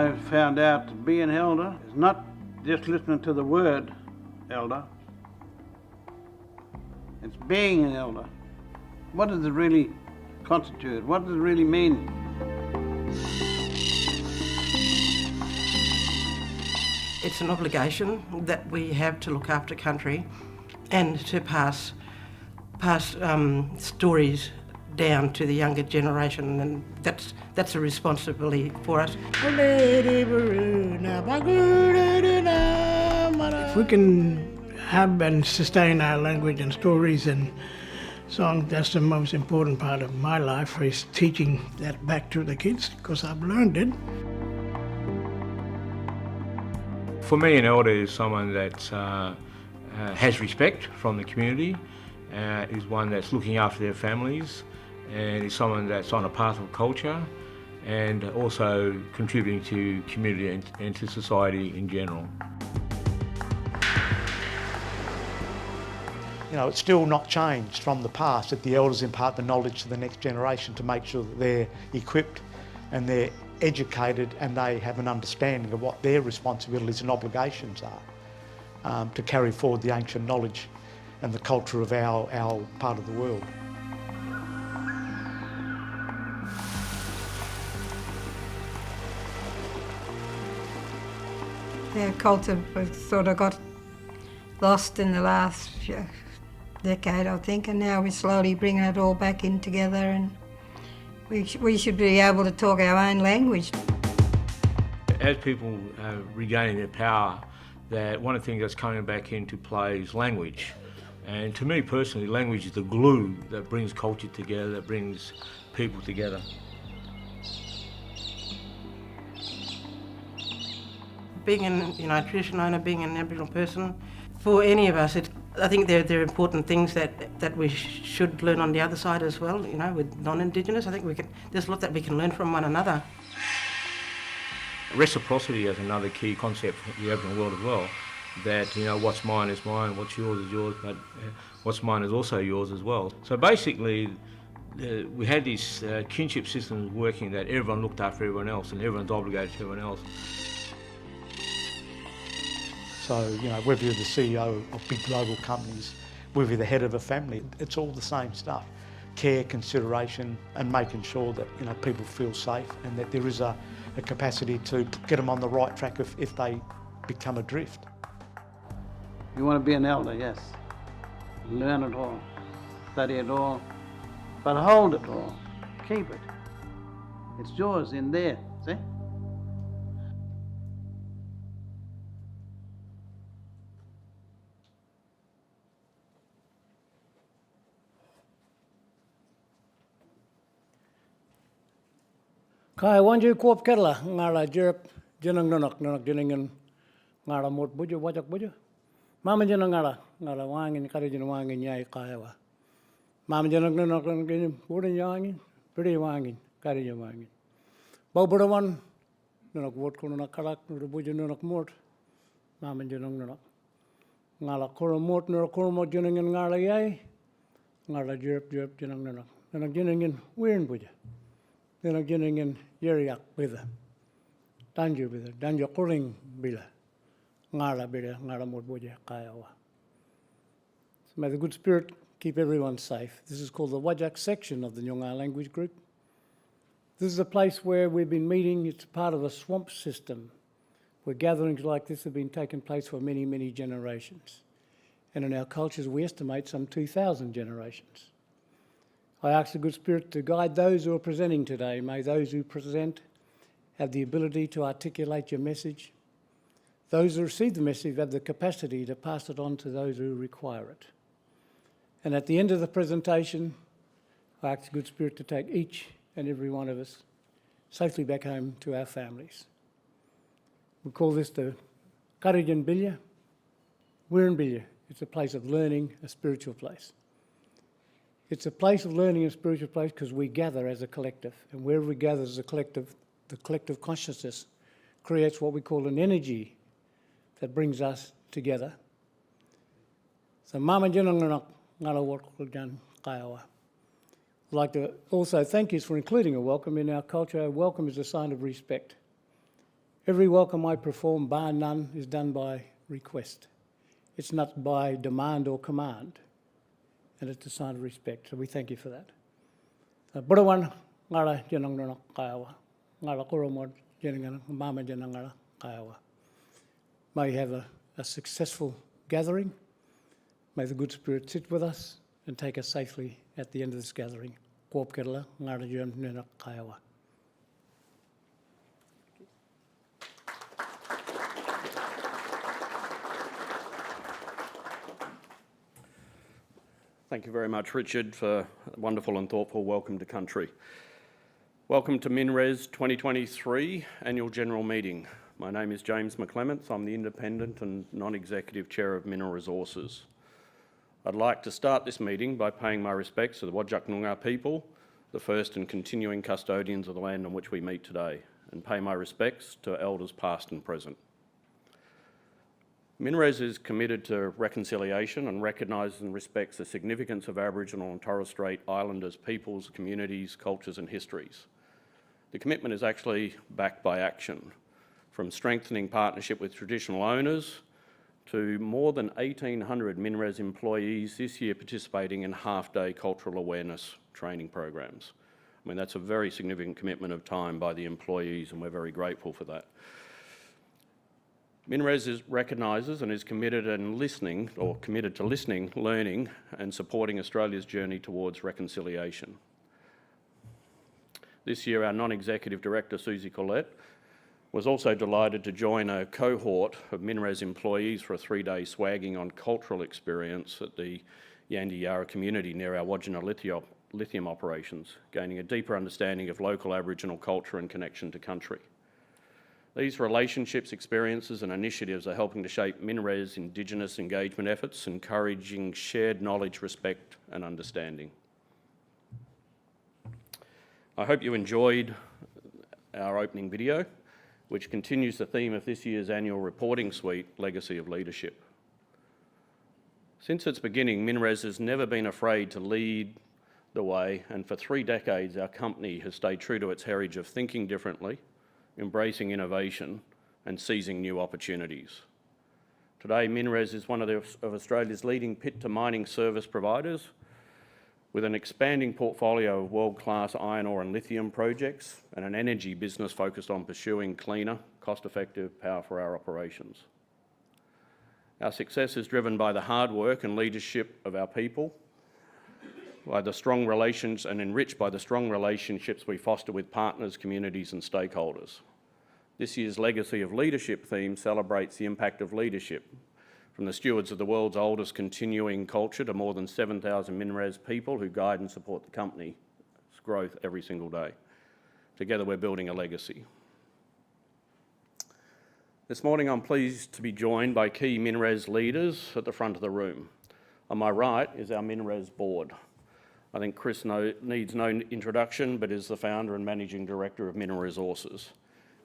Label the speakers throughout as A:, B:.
A: I found out to be an elder is not just listening to the word elder, it's being an elder. What does it really constitute? What does it really mean?
B: It's an obligation that we have to look after country and to pass stories down to the younger generation, and that's a responsibility for us.
C: If we can have and sustain our language and stories and songs, that's the most important part of my life, is teaching that back to the kids, because I've learned it.
D: For me, an elder is someone that has respect from the community, is one that's looking after their families, and is someone that's on a path of culture and also contributing to community and to society in general.
E: You know, it's still not changed from the past that the elders impart the knowledge to the next generation to make sure that they're equipped and they're educated and they have an understanding of what their responsibilities and obligations are to carry forward the ancient knowledge and the culture of our part of the world.
F: Our culture sort of got lost in the last decade, I think, and now we're slowly bringing it all back in together, and we should be able to talk our own language.
D: As people regaining their power, that one of the things that's coming back into play is language. And to me personally, language is the glue that brings culture together, that brings people together.
B: Being a tradition owner, being an Aboriginal person, for any of us, I think there are important things that we should learn on the other side as well. You know, with non-Indigenous, I think there's a lot that we can learn from one another.
D: Reciprocity is another key concept for the Aboriginal world as well. That, you know, what's mine is mine, what's yours is yours, but what's mine is also yours as well. So basically, we had these kinship systems working that everyone looked after everyone else and everyone's obligated to everyone else.
E: So, you know, whether you're the CEO of big global companies, whether you're the head of a family, it's all the same stuff. Care, consideration, and making sure that, you know, people feel safe and that there is a capacity to get them on the right track if they become adrift.
A: You want to be an elder, yes. Learn it all, study it all, but hold it all, keep it. It's yours in there, see?
C: Kai wanju kuop kerla ngala jerp jenang nanak jenengan ngala mot buju wajak buju. Mama jenang ngala wangin kari jenang wangin nyai kaiwa. Mama jenang nanak jenang budan wangin beri wangin kari jenang wangin. Bau budawan nanak wot kono nak karak buju nanak mot. Mama jenang nanak ngala kono mot nanak kono mot jenengan ngala yai ngala jerp jenang nanak jenengan wirin buju. Then again in Yeriak with a Danju with a Danjo calling Bila Ngara Bila Ngara Morboja Kiowa. So may the good spirit keep everyone safe. This is called the Wajak section of the Nyungar language group. This is a place where we've been meeting. It's part of a swamp system where gatherings like this have been taking place for many, many generations. And in our cultures, we estimate some 2,000 generations. I ask the good spirit to guide those who are presenting today. May those who present have the ability to articulate your message. Those who receive the message have the capacity to pass it on to those who require it. And at the end of the presentation, I ask the good spirit to take each and every one of us safely back home to our families. We call this the Karajan Bilya, Wirin Bilya. It's a place of learning, a spiritual place. It's a place of learning and spiritual place because we gather as a collective. And wherever we gather as a collective, the collective consciousness creates what we call an energy that brings us together. So Mama Jinanganak Ngalawarkuljan Kaiwa. I'd like to also thank you for including a welcome in our culture. A welcome is a sign of respect. Every welcome I perform, bar none, is done by request. It's not by demand or command, and it's a sign of respect, so we thank you for that. Burawan, ngara jenang nonok kayawa. Ngara kuromod jenang mama jenang ngara kayawa. May you have a successful gathering. May the good spirit sit with us and take us safely at the end of this gathering. Kuop kerala, ngara jenang nonok kayawa.
G: Thank you very much, Richard, for a wonderful and thoughtful welcome to country. Welcome to MinRes 2023 Annual General Meeting. My name is James McClements. I'm the Independent and Non-Executive Chair of Mineral Resources. I'd like to start this meeting by paying my respects to the Whadjuk Noongar people, the first and continuing custodians of the land on which we meet today, and pay my respects to elders past and present. MinRes is committed to reconciliation and recognises and respects the significance of Aboriginal and Torres Strait Islanders peoples, communities, cultures and histories. The commitment is actually backed by action, from strengthening partnership with traditional owners to more than 1,800 MinRes employees this year participating in half-day cultural awareness training programs. I mean, that's a very significant commitment of time by the employees, and we're very grateful for that. MinRes recognises and is committed to listening, learning and supporting Australia's journey towards reconciliation. This year, our non-executive director, Susie Collette, was also delighted to join a cohort of MinRes employees for a 3-day swagging on cultural experience at the Yandi Yarra community near our Wodgina lithium operations, gaining a deeper understanding of local Aboriginal culture and connection to country. These relationships, experiences and initiatives are helping to shape MinRes Indigenous engagement efforts, encouraging shared knowledge, respect and understanding. I hope you enjoyed our opening video, which continues the theme of this year's annual reporting suite, Legacy of Leadership. Since its beginning, MinRes has never been afraid to lead the way, and for 3 decades our company has stayed true to its heritage of thinking differently, embracing innovation and seizing new opportunities. Today, MinRes is one of Australia's leading pit-to-mining service providers with an expanding portfolio of world-class iron ore and lithium projects and an energy business focused on pursuing cleaner, cost-effective power for our operations. Our success is driven by the hard work and leadership of our people, by the strong relations and enriched by the strong relationships we foster with partners, communities and stakeholders. This year's Legacy of Leadership theme celebrates the impact of leadership, from the stewards of the world's oldest continuing culture to more than 7,000 MinRes people who guide and support the company's growth every single day. Together we're building a legacy. This morning I'm pleased to be joined by key MinRes leaders at the front of the room. On my right is our MinRes board. I think Chris needs no introduction, but is the founder and managing director of Mineral Resources.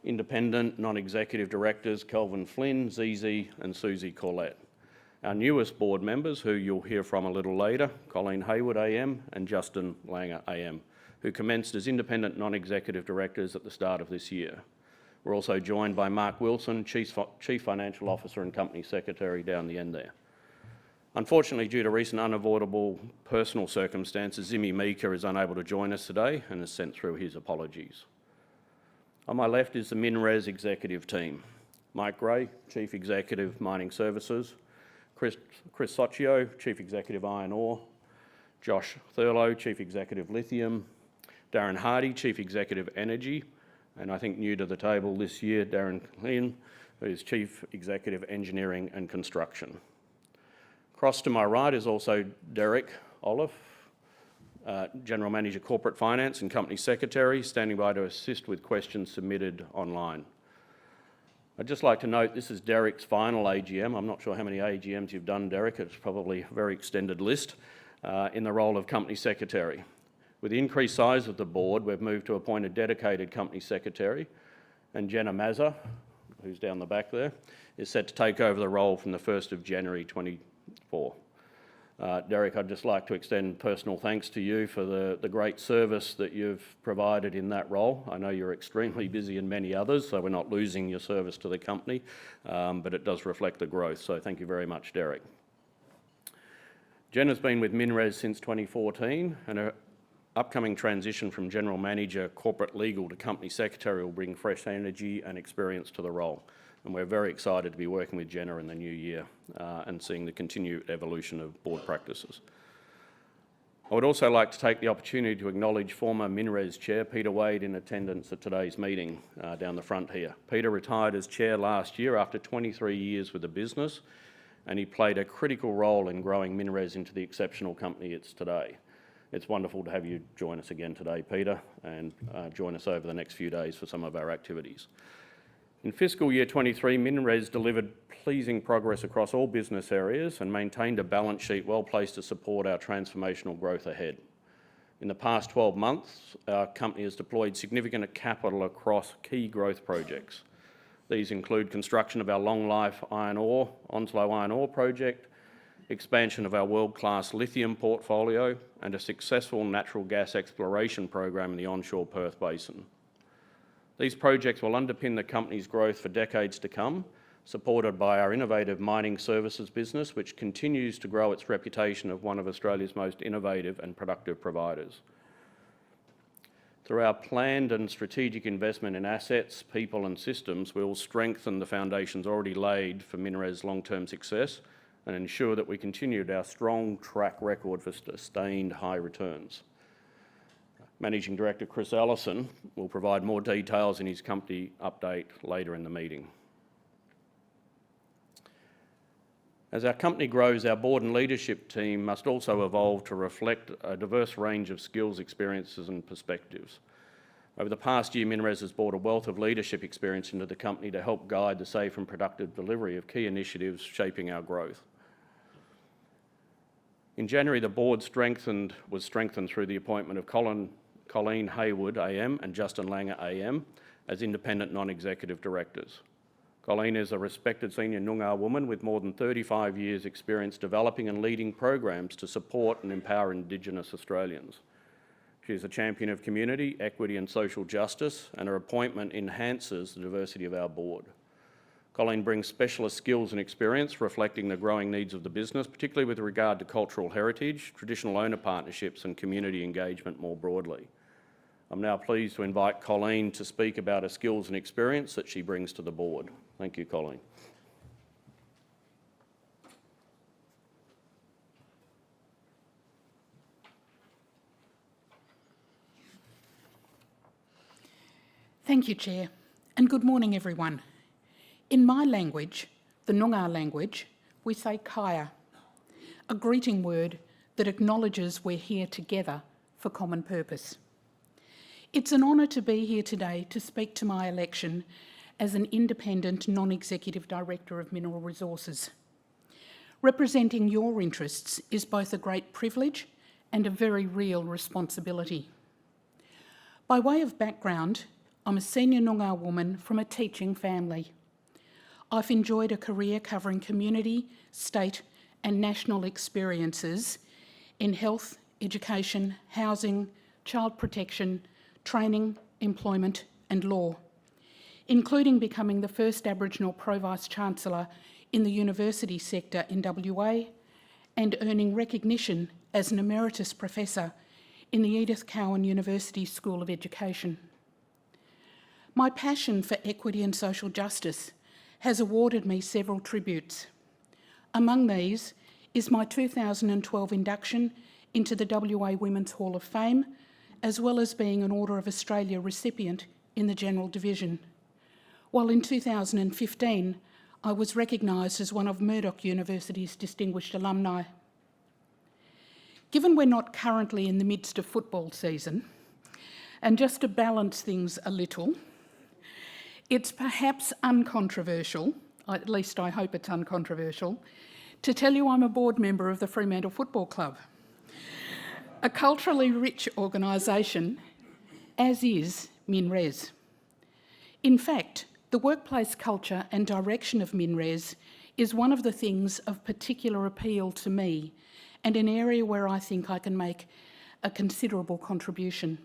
G: Independent non-executive directors Kelvin Flynn, Zizi and Susie Corlett. Our newest board members, who you'll hear from a little later, Colleen Hayward AM and Justin Langer AM, who commenced as independent non-executive directors at the start of this year. We're also joined by Mark Wilson, Chief Financial Officer and Company Secretary down the end there. Unfortunately, due to recent unavoidable personal circumstances, Zimmy Meeker is unable to join us today and has sent through his apologies. On my left is the MinRes executive team. Mike Gray, Chief Executive Mining Services, Chris Socio, Chief Executive Iron Ore, Josh Thurlow, Chief Executive Lithium, Darren Hardy, Chief Executive Energy, and I think new to the table this year, Darren Lynn, who is Chief Executive Engineering and Construction. Across to my right is also Derek Olive, General Manager Corporate Finance and Company Secretary, standing by to assist with questions submitted online. I'd just like to note this is Derek's final AGM. I'm not sure how many AGMs you've done, Derek. It's probably a very extended list in the role of Company Secretary. With the increased size of the board, we've moved to appoint a dedicated Company Secretary, and Jenna Mazza, who's down the back there, is set to take over the role from the 1st of January 2024. Derek, I'd just like to extend personal thanks to you for the great service that you've provided in that role. I know you're extremely busy in many others, so we're not losing your service to the company, but it does reflect the growth, so thank you very much, Derek. Jen has been with MinRes since 2014, and her upcoming transition from General Manager, Corporate Legal to Company Secretary will bring fresh energy and experience to the role. And we're very excited to be working with Jenna in the new year and seeing the continued evolution of board practices. I would also like to take the opportunity to acknowledge former MinRes Chair Peter Wade in attendance at today's meeting down the front here. Peter retired as Chair last year after 23 years with the business, and he played a critical role in growing MinRes into the exceptional company it's today. It's wonderful to have you join us again today, Peter, and join us over the next few days for some of our activities. In fiscal year 23, MinRes delivered pleasing progress across all business areas and maintained a balance sheet well placed to support our transformational growth ahead. In the past 12 months, our company has deployed significant capital across key growth projects. These include construction of our long-life Onslow iron ore project, expansion of our world-class lithium portfolio, and a successful natural gas exploration program in the onshore Perth Basin. These projects will underpin the company's growth for decades to come, supported by our innovative mining services business, which continues to grow its reputation of one of Australia's most innovative and productive providers. Through our planned and strategic investment in assets, people and systems, we will strengthen the foundations already laid for MinRes' long-term success and ensure that we continued our strong track record for sustained high returns. Managing Director Chris Ellison will provide more details in his company update later in the meeting. As our company grows, our board and leadership team must also evolve to reflect a diverse range of skills, experiences and perspectives. Over the past year, MinRes has brought a wealth of leadership experience into the company to help guide the safe and productive delivery of key initiatives shaping our growth. In January, the board was strengthened through the appointment of Colleen Haywood AM and Justin Langer AM as independent non-executive directors. Colleen is a respected senior Noongar woman with more than 35 years' experience developing and leading programs to support and empower Indigenous Australians. She is a champion of community, equity and social justice, and her appointment enhances the diversity of our board. Colleen brings specialist skills and experience reflecting the growing needs of the business, particularly with regard to cultural heritage, traditional owner partnerships and community engagement more broadly. I'm now pleased to invite Colleen to speak about her skills and experience that she brings to the board. Thank you, Colleen.
H: Thank you, Chair, and good morning, everyone. In my language, the Noongar language, we say kaya, a greeting word that acknowledges we're here together for common purpose. It's an honour to be here today to speak to my election as an independent non-executive director of Mineral Resources. Representing your interests is both a great privilege and a very real responsibility. By way of background, I'm a senior Noongar woman from a teaching family. I've enjoyed a career covering community, state and national experiences in health, education, housing, child protection, training, employment and law, including becoming the first Aboriginal Pro-Vice-Chancellor in the university sector in WA and earning recognition as an Emeritus Professor in the Edith Cowan University School of Education. My passion for equity and social justice has awarded me several tributes. Among these is my 2012 induction into the WA Women's Hall of Fame, as well as being an Order of Australia recipient in the General Division. While in 2015, I was recognised as one of Murdoch University's distinguished alumni. Given we're not currently in the midst of football season, and just to balance things a little, it's perhaps uncontroversial, at least I hope it's uncontroversial, to tell you I'm a board member of the Fremantle Football Club, a culturally rich organisation, as is MinRes. In fact, the workplace culture and direction of MinRes is one of the things of particular appeal to me and an area where I think I can make a considerable contribution.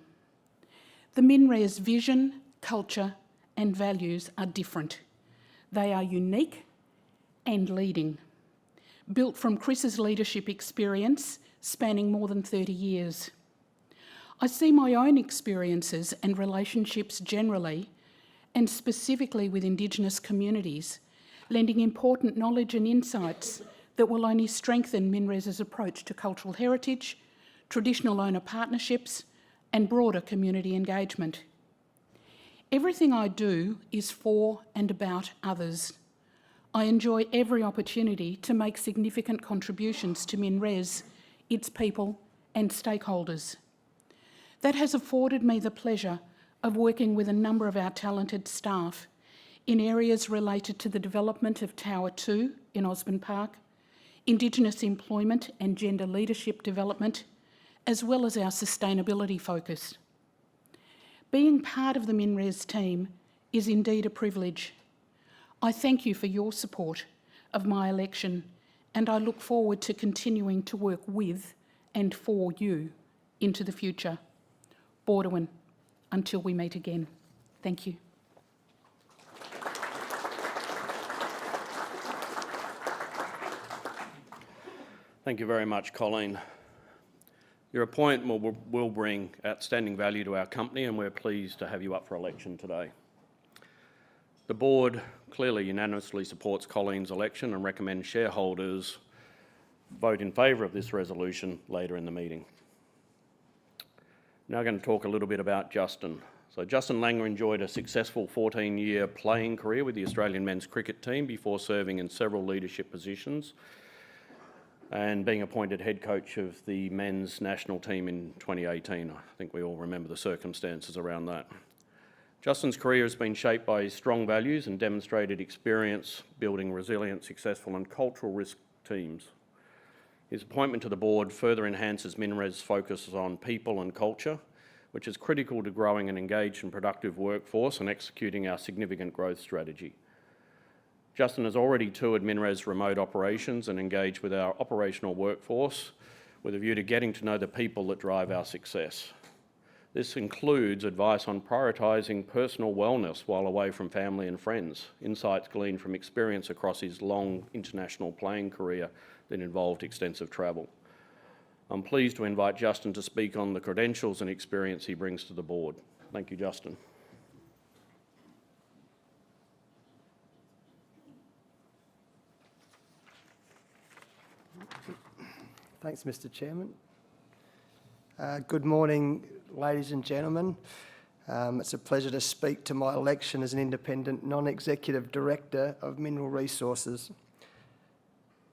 H: The MinRes vision, culture and values are different. They are unique and leading, built from Chris's leadership experience spanning more than 30 years. I see my own experiences and relationships generally, and specifically with Indigenous communities, lending important knowledge and insights that will only strengthen MinRes's approach to cultural heritage, traditional owner partnerships, and broader community engagement. Everything I do is for and about others. I enjoy every opportunity to make significant contributions to MinRes, its people and stakeholders. That has afforded me the pleasure of working with a number of our talented staff in areas related to the development of Tower 2 in Osborne Park, Indigenous employment and gender leadership development, as well as our sustainability focus. Being part of the MinRes team is indeed a privilege. I thank you for your support of my election, and I look forward to continuing to work with and for you into the future. Borderwin, until we meet again. Thank you.
G: Thank you very much, Colleen. Your appointment will bring outstanding value to our company, and we're pleased to have you up for election today. The board clearly unanimously supports Colleen's election and recommends shareholders vote in favour of this resolution later in the meeting. Now I'm going to talk a little bit about Justin. So Justin Langer enjoyed a successful 14-year playing career with the Australian men's cricket team before serving in several leadership positions and being appointed head coach of the men's national team in 2018. I think we all remember the circumstances around that. Justin's career has been shaped by his strong values and demonstrated experience building resilient, successful and cultural risk teams. His appointment to the board further enhances MinRes' focus on people and culture, which is critical to growing an engaged and productive workforce and executing our significant growth strategy. Justin has already toured MinRes remote operations and engaged with our operational workforce with a view to getting to know the people that drive our success. This includes advice on prioritising personal wellness while away from family and friends, insights gleaned from experience across his long international playing career that involved extensive travel. I'm pleased to invite Justin to speak on the credentials and experience he brings to the board. Thank you, Justin.
I: Thanks, Mr. Chairman. Good morning, ladies and gentlemen. It's a pleasure to speak to my election as an independent non-executive director of Mineral Resources.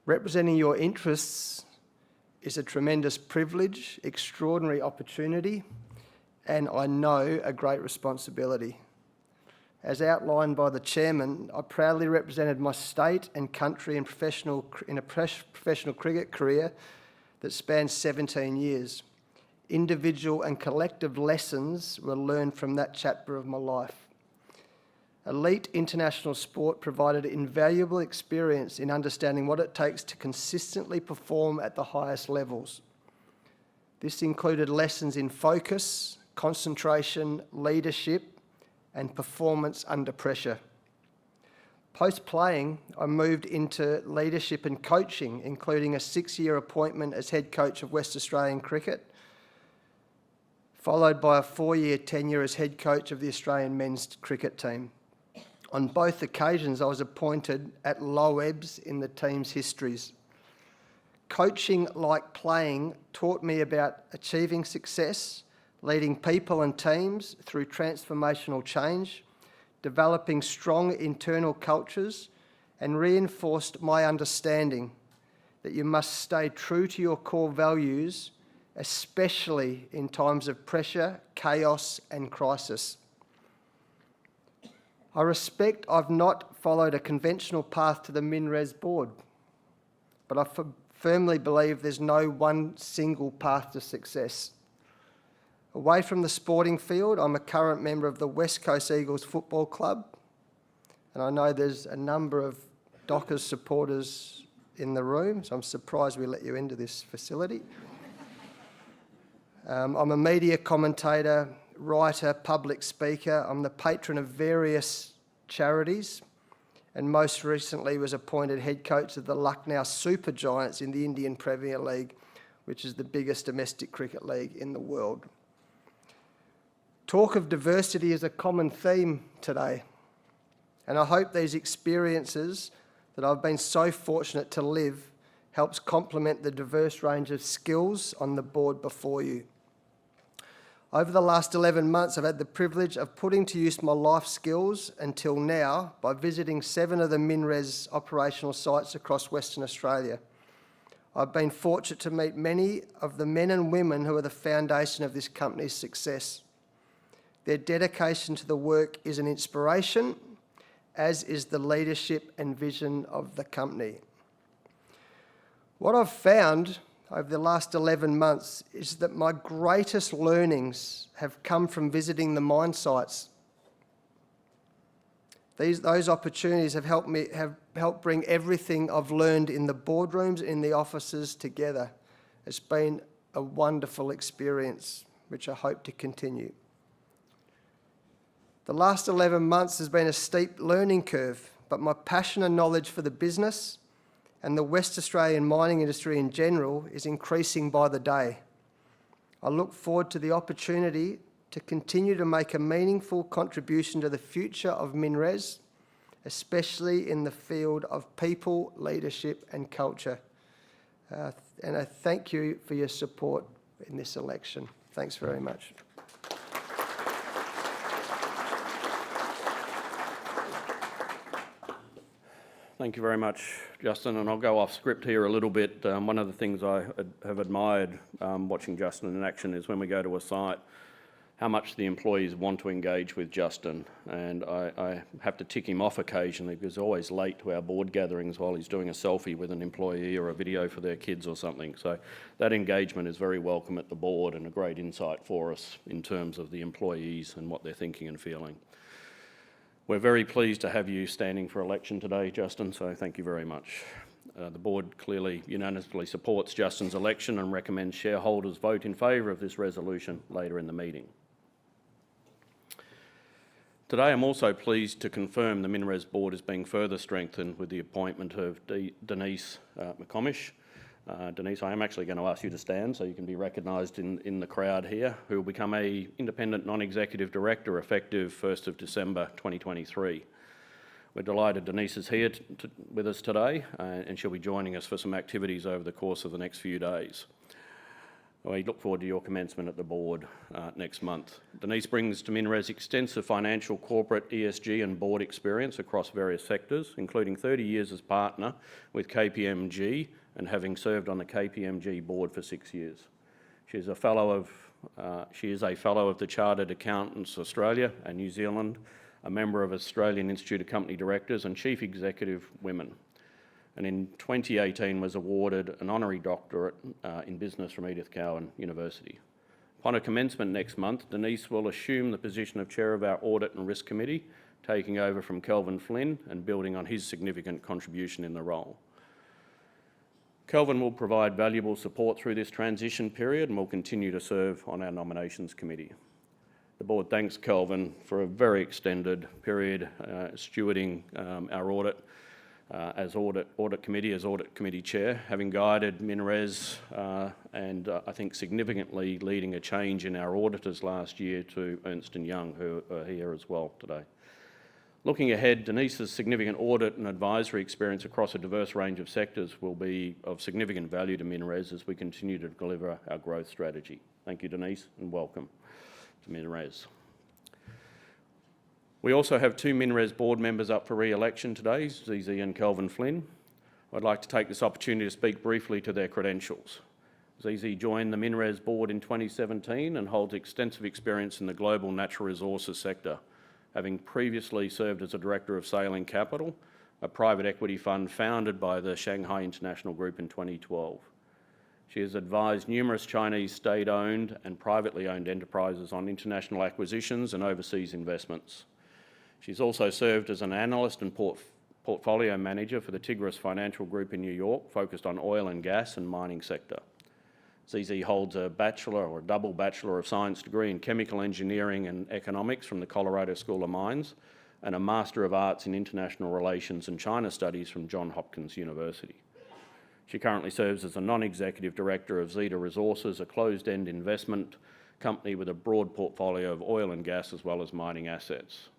I: Representing your interests is a tremendous privilege, extraordinary opportunity, and I know a great responsibility. As outlined by the chairman, I proudly represented my state and country in a professional cricket career that spans 17 years. Individual and collective lessons were learned from that chapter of my life. Elite international sport provided invaluable experience in understanding what it takes to consistently perform at the highest levels. This included lessons in focus, concentration, leadership, and performance under pressure. Post-playing, I moved into leadership and coaching, including a 6-year appointment as head coach of West Australian Cricket, followed by a 4-year tenure as head coach of the Australian men's cricket team. On both occasions, I was appointed at low ebbs in the team's histories. Coaching, like playing, taught me about achieving success, leading people and teams through transformational change, developing strong internal cultures, and reinforced my understanding that you must stay true to your core values, especially in times of pressure, chaos, and crisis. I respect I've not followed a conventional path to the MinRes board, but I firmly believe there's no one single path to success. Away from the sporting field, I'm a current member of the West Coast Eagles Football Club, and I know there's a number of Dockers supporters in the room, so I'm surprised we let you into this facility. I'm a media commentator, writer, public speaker. I'm the patron of various charities, and most recently was appointed head coach of the Lucknow Super Giants in the Indian Premier League, which is the biggest domestic cricket league in the world. Talk of diversity is a common theme today, and I hope these experiences that I've been so fortunate to live helps complement the diverse range of skills on the board before you. Over the last 11 months, I've had the privilege of putting to use my life skills until now by visiting 7 of the MinRes operational sites across Western Australia. I've been fortunate to meet many of the men and women who are the foundation of this company's success. Their dedication to the work is an inspiration, as is the leadership and vision of the company. What I've found over the last 11 months is that my greatest learnings have come from visiting the mine sites. Those opportunities have helped bring everything I've learned in the boardrooms, in the offices together. It's been a wonderful experience, which I hope to continue. The last 11 months has been a steep learning curve, but my passion and knowledge for the business and the West Australian mining industry in general is increasing by the day. I look forward to the opportunity to continue to make a meaningful contribution to the future of MinRes, especially in the field of people, leadership and culture. And I thank you for your support in this election. Thanks very much.
G: Thank you very much, Justin, and I'll go off script here a little bit. One of the things I have admired watching Justin in action is when we go to a site, how much the employees want to engage with Justin. And I have to tick him off occasionally because he's always late to our board gatherings while he's doing a selfie with an employee or a video for their kids or something. So that engagement is very welcome at the board and a great insight for us in terms of the employees and what they're thinking and feeling. We're very pleased to have you standing for election today, Justin, so thank you very much. The board clearly unanimously supports Justin's election and recommends shareholders vote in favour of this resolution later in the meeting. Today I'm also pleased to confirm the MinRes board is being further strengthened with the appointment of Denise McComish. Denise, I am actually going to ask you to stand so you can be recognised in the crowd here, who will become an independent non-executive director effective 1st of December 2023. We're delighted Denise is here with us today and she'll be joining us for some activities over the course of the next few days. We look forward to your commencement at the board next month. Denise brings to MinRes extensive financial, corporate, ESG and board experience across various sectors, including 30 years as partner with KPMG and having served on the KPMG board for 6 years. She is a fellow of the Chartered Accountants Australia and New Zealand, a member of Australian Institute of Company Directors and Chief Executive Women. And in 2018 was awarded an honorary doctorate in business from Edith Cowan University. Upon her commencement next month, Denise will assume the position of Chair of our Audit and Risk Committee, taking over from Kelvin Flynn and building on his significant contribution in the role. Kelvin will provide valuable support through this transition period and will continue to serve on our nominations committee. The board thanks Kelvin for a very extended period stewarding our audit as audit committee chair, having guided MinRes and I think significantly leading a change in our auditors last year to Ernst & Young, who are here as well today. Looking ahead, Denise's significant audit and advisory experience across a diverse range of sectors will be of significant value to MinRes as we continue to deliver our growth strategy. Thank you, Denise, and welcome to MinRes. We also have 2 MinRes board members up for re-election today, ZZ and Kelvin Flynn. I'd like to take this opportunity to speak briefly to their credentials. ZZ joined the MinRes board in 2017 and holds extensive experience in the global natural resources sector, having previously served as a director of Sailing Capital, a private equity fund founded by the Shanghai International Group in 2012. She has advised numerous Chinese state-owned and privately owned enterprises on international acquisitions and overseas investments. She's also served as an analyst and portfolio manager for the Tigris Financial Group in New York, focused on oil and gas and mining sector. ZZ holds a bachelor or double Bachelor of Science degree in Chemical Engineering and Economics from the Colorado School of Mines and a Master of Arts in International Relations and China Studies from Johns Hopkins University. She currently serves as a non-executive director of Zeta Resources, a closed-end investment company with a broad portfolio of oil and gas as well as mining assets.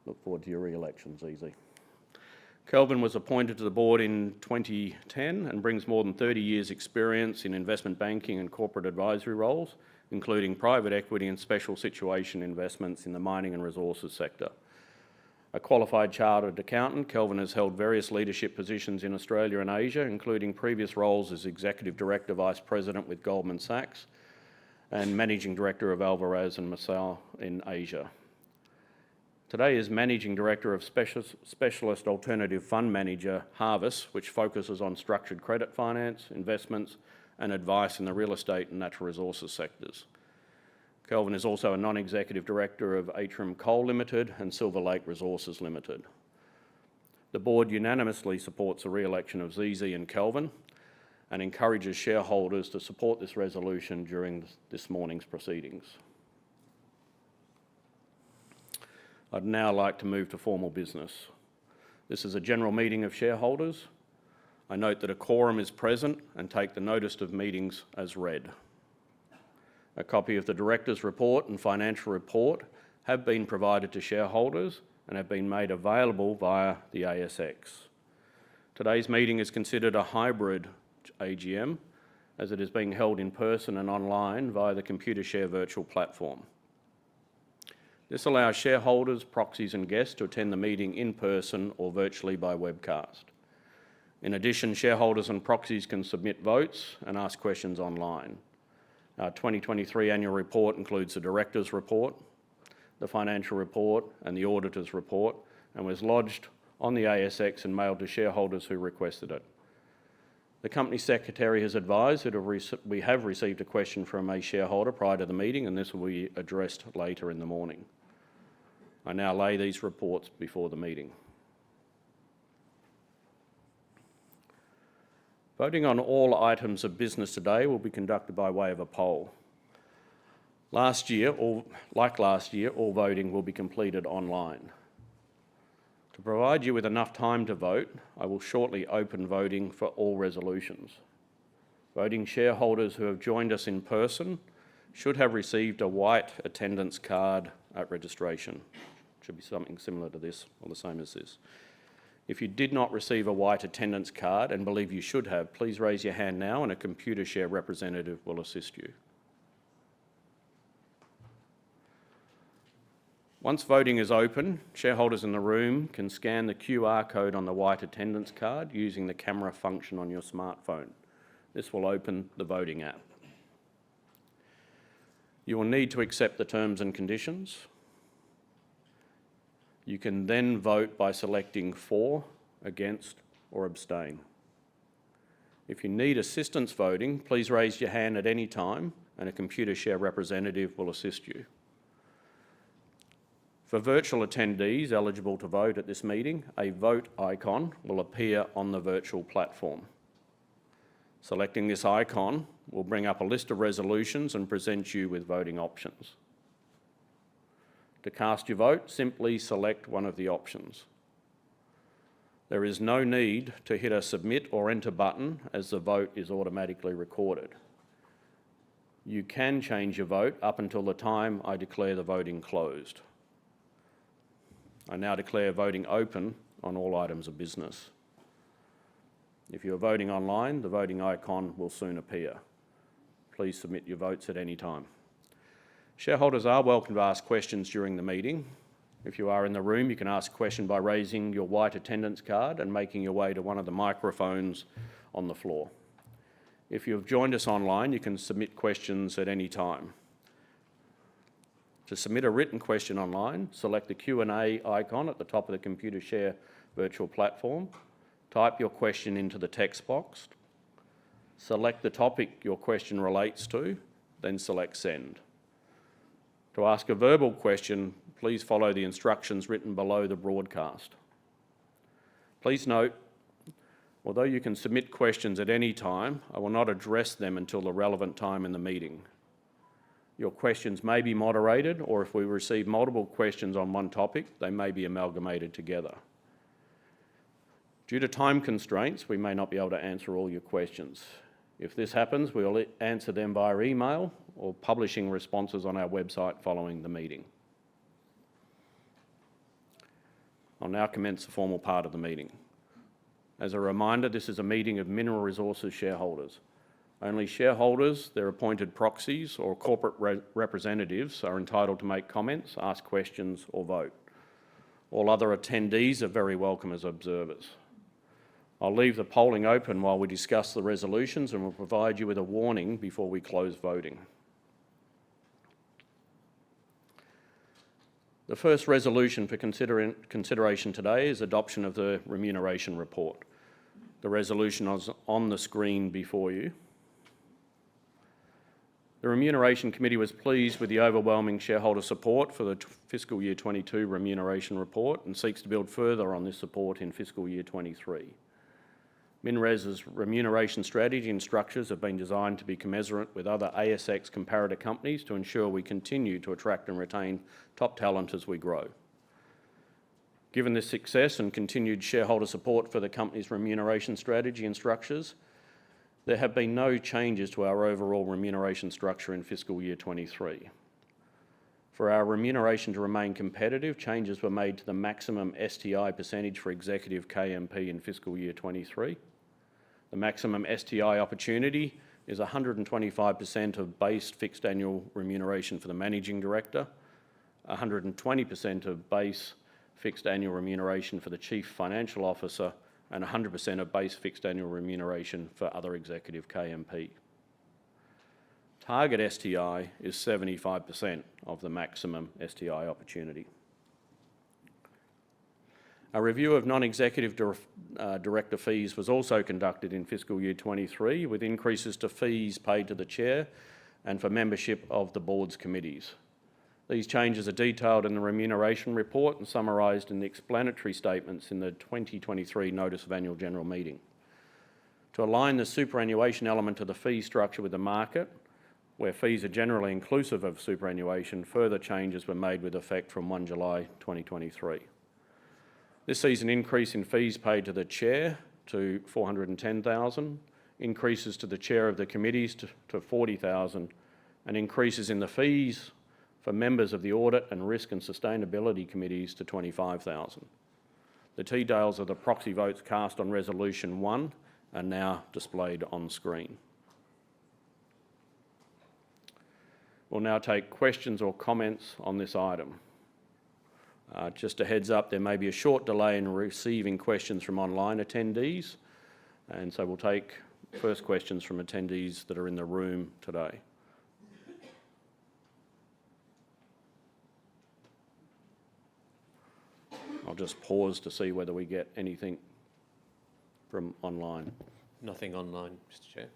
G: Look forward to your re-election, ZZ. Kelvin was appointed to the board in 2010 and brings more than 30 years' experience in investment banking and corporate advisory roles, including private equity and special situation investments in the mining and resources sector. A qualified chartered accountant, Kelvin has held various leadership positions in Australia and Asia, including previous roles as Executive Director Vice President with Goldman Sachs and Managing Director of Alvarez and Marsal in Asia. Today is Managing Director of Specialist Alternative Fund Manager Harvest, which focuses on structured credit finance, investments and advice in the real estate and natural resources sectors. Kelvin is also a non-executive director of Atrium Coal Limited and Silver Lake Resources Limited. The board unanimously supports the re-election of ZZ and Kelvin and encourages shareholders to support this resolution during this morning's proceedings. I'd now like to move to formal business. This is a general meeting of shareholders. I note that a quorum is present and take the notice of meetings as read. A copy of the Director's report and financial report have been provided to shareholders and have been made available via the ASX. Today's meeting is considered a hybrid AGM, as it is being held in person and online via the Computershare virtual platform. This allows shareholders, proxies and guests to attend the meeting in person or virtually by webcast. In addition, shareholders and proxies can submit votes and ask questions online. Our 2023 annual report includes the Director's report, the financial report and the Auditor's report, and was lodged on the ASX and mailed to shareholders who requested it. The Company Secretary has advised that we have received a question from a shareholder prior to the meeting, and this will be addressed later in the morning. I now lay these reports before the meeting. Voting on all items of business today will be conducted by way of a poll. Like last year, all voting will be completed online. To provide you with enough time to vote, I will shortly open voting for all resolutions. Voting shareholders who have joined us in person should have received a white attendance card at registration. Should be something similar to this or the same as this. If you did not receive a white attendance card and believe you should have, please raise your hand now and a Computershare representative will assist you. Once voting is open, shareholders in the room can scan the QR code on the white attendance card using the camera function on your smartphone. This will open the voting app. You will need to accept the terms and conditions. You can then vote by selecting for, against, or abstain. If you need assistance voting, please raise your hand at any time and a Computershare representative will assist you. For virtual attendees eligible to vote at this meeting, a vote icon will appear on the virtual platform. Selecting this icon will bring up a list of resolutions and present you with voting options. To cast your vote, simply select one of the options. There is no need to hit a submit or enter button as the vote is automatically recorded. You can change your vote up until the time I declare the voting closed. I now declare voting open on all items of business. If you are voting online, the voting icon will soon appear. Please submit your votes at any time. Shareholders are welcome to ask questions during the meeting. If you are in the room, you can ask a question by raising your white attendance card and making your way to one of the microphones on the floor. If you have joined us online, you can submit questions at any time. To submit a written question online, select the Q&A icon at the top of the Computershare virtual platform. Type your question into the text box. Select the topic your question relates to, then select send. To ask a verbal question, please follow the instructions written below the broadcast. Please note, although you can submit questions at any time, I will not address them until the relevant time in the meeting. Your questions may be moderated, or if we receive multiple questions on one topic, they may be amalgamated together. Due to time constraints, we may not be able to answer all your questions. If this happens, we will answer them via email or publishing responses on our website following the meeting. I'll now commence the formal part of the meeting. As a reminder, this is a meeting of Mineral Resources shareholders. Only shareholders, their appointed proxies or corporate representatives are entitled to make comments, ask questions or vote. All other attendees are very welcome as observers. I'll leave the polling open while we discuss the resolutions and will provide you with a warning before we close voting. The first resolution for consideration today is adoption of the remuneration report. The resolution is on the screen before you. The Remuneration Committee was pleased with the overwhelming shareholder support for the fiscal year 22 remuneration report and seeks to build further on this support in fiscal year 23. MinRes's remuneration strategy and structures have been designed to be commensurate with other ASX comparator companies to ensure we continue to attract and retain top talent as we grow. Given this success and continued shareholder support for the company's remuneration strategy and structures, there have been no changes to our overall remuneration structure in fiscal year 23. For our remuneration to remain competitive, changes were made to the maximum STI percentage for executive KMP in fiscal year 23. The maximum STI opportunity is 125% of base fixed annual remuneration for the Managing Director, 120% of base fixed annual remuneration for the Chief Financial Officer, and 100% of base fixed annual remuneration for other executive KMP. Target STI is 75% of the maximum STI opportunity. A review of non-executive director fees was also conducted in fiscal year 23, with increases to fees paid to the chair and for membership of the board's committees. These changes are detailed in the remuneration report and summarised in the explanatory statements in the 2023 Notice of Annual General Meeting. To align the superannuation element of the fee structure with the market, where fees are generally inclusive of superannuation, further changes were made with effect from 1 July 2023. This sees an increase in fees paid to the chair to $410,000, increases to the chair of the committees to $40,000, and increases in the fees for members of the Audit and Risk and Sustainability Committees to $25,000. The details of the proxy votes cast on Resolution 1 are now displayed on screen. We'll now take questions or comments on this item. Just a heads up, there may be a short delay in receiving questions from online attendees, and so we'll take first questions from attendees that are in the room today. I'll just pause to see whether we get anything from online.
J: Nothing online, Mr. Chair.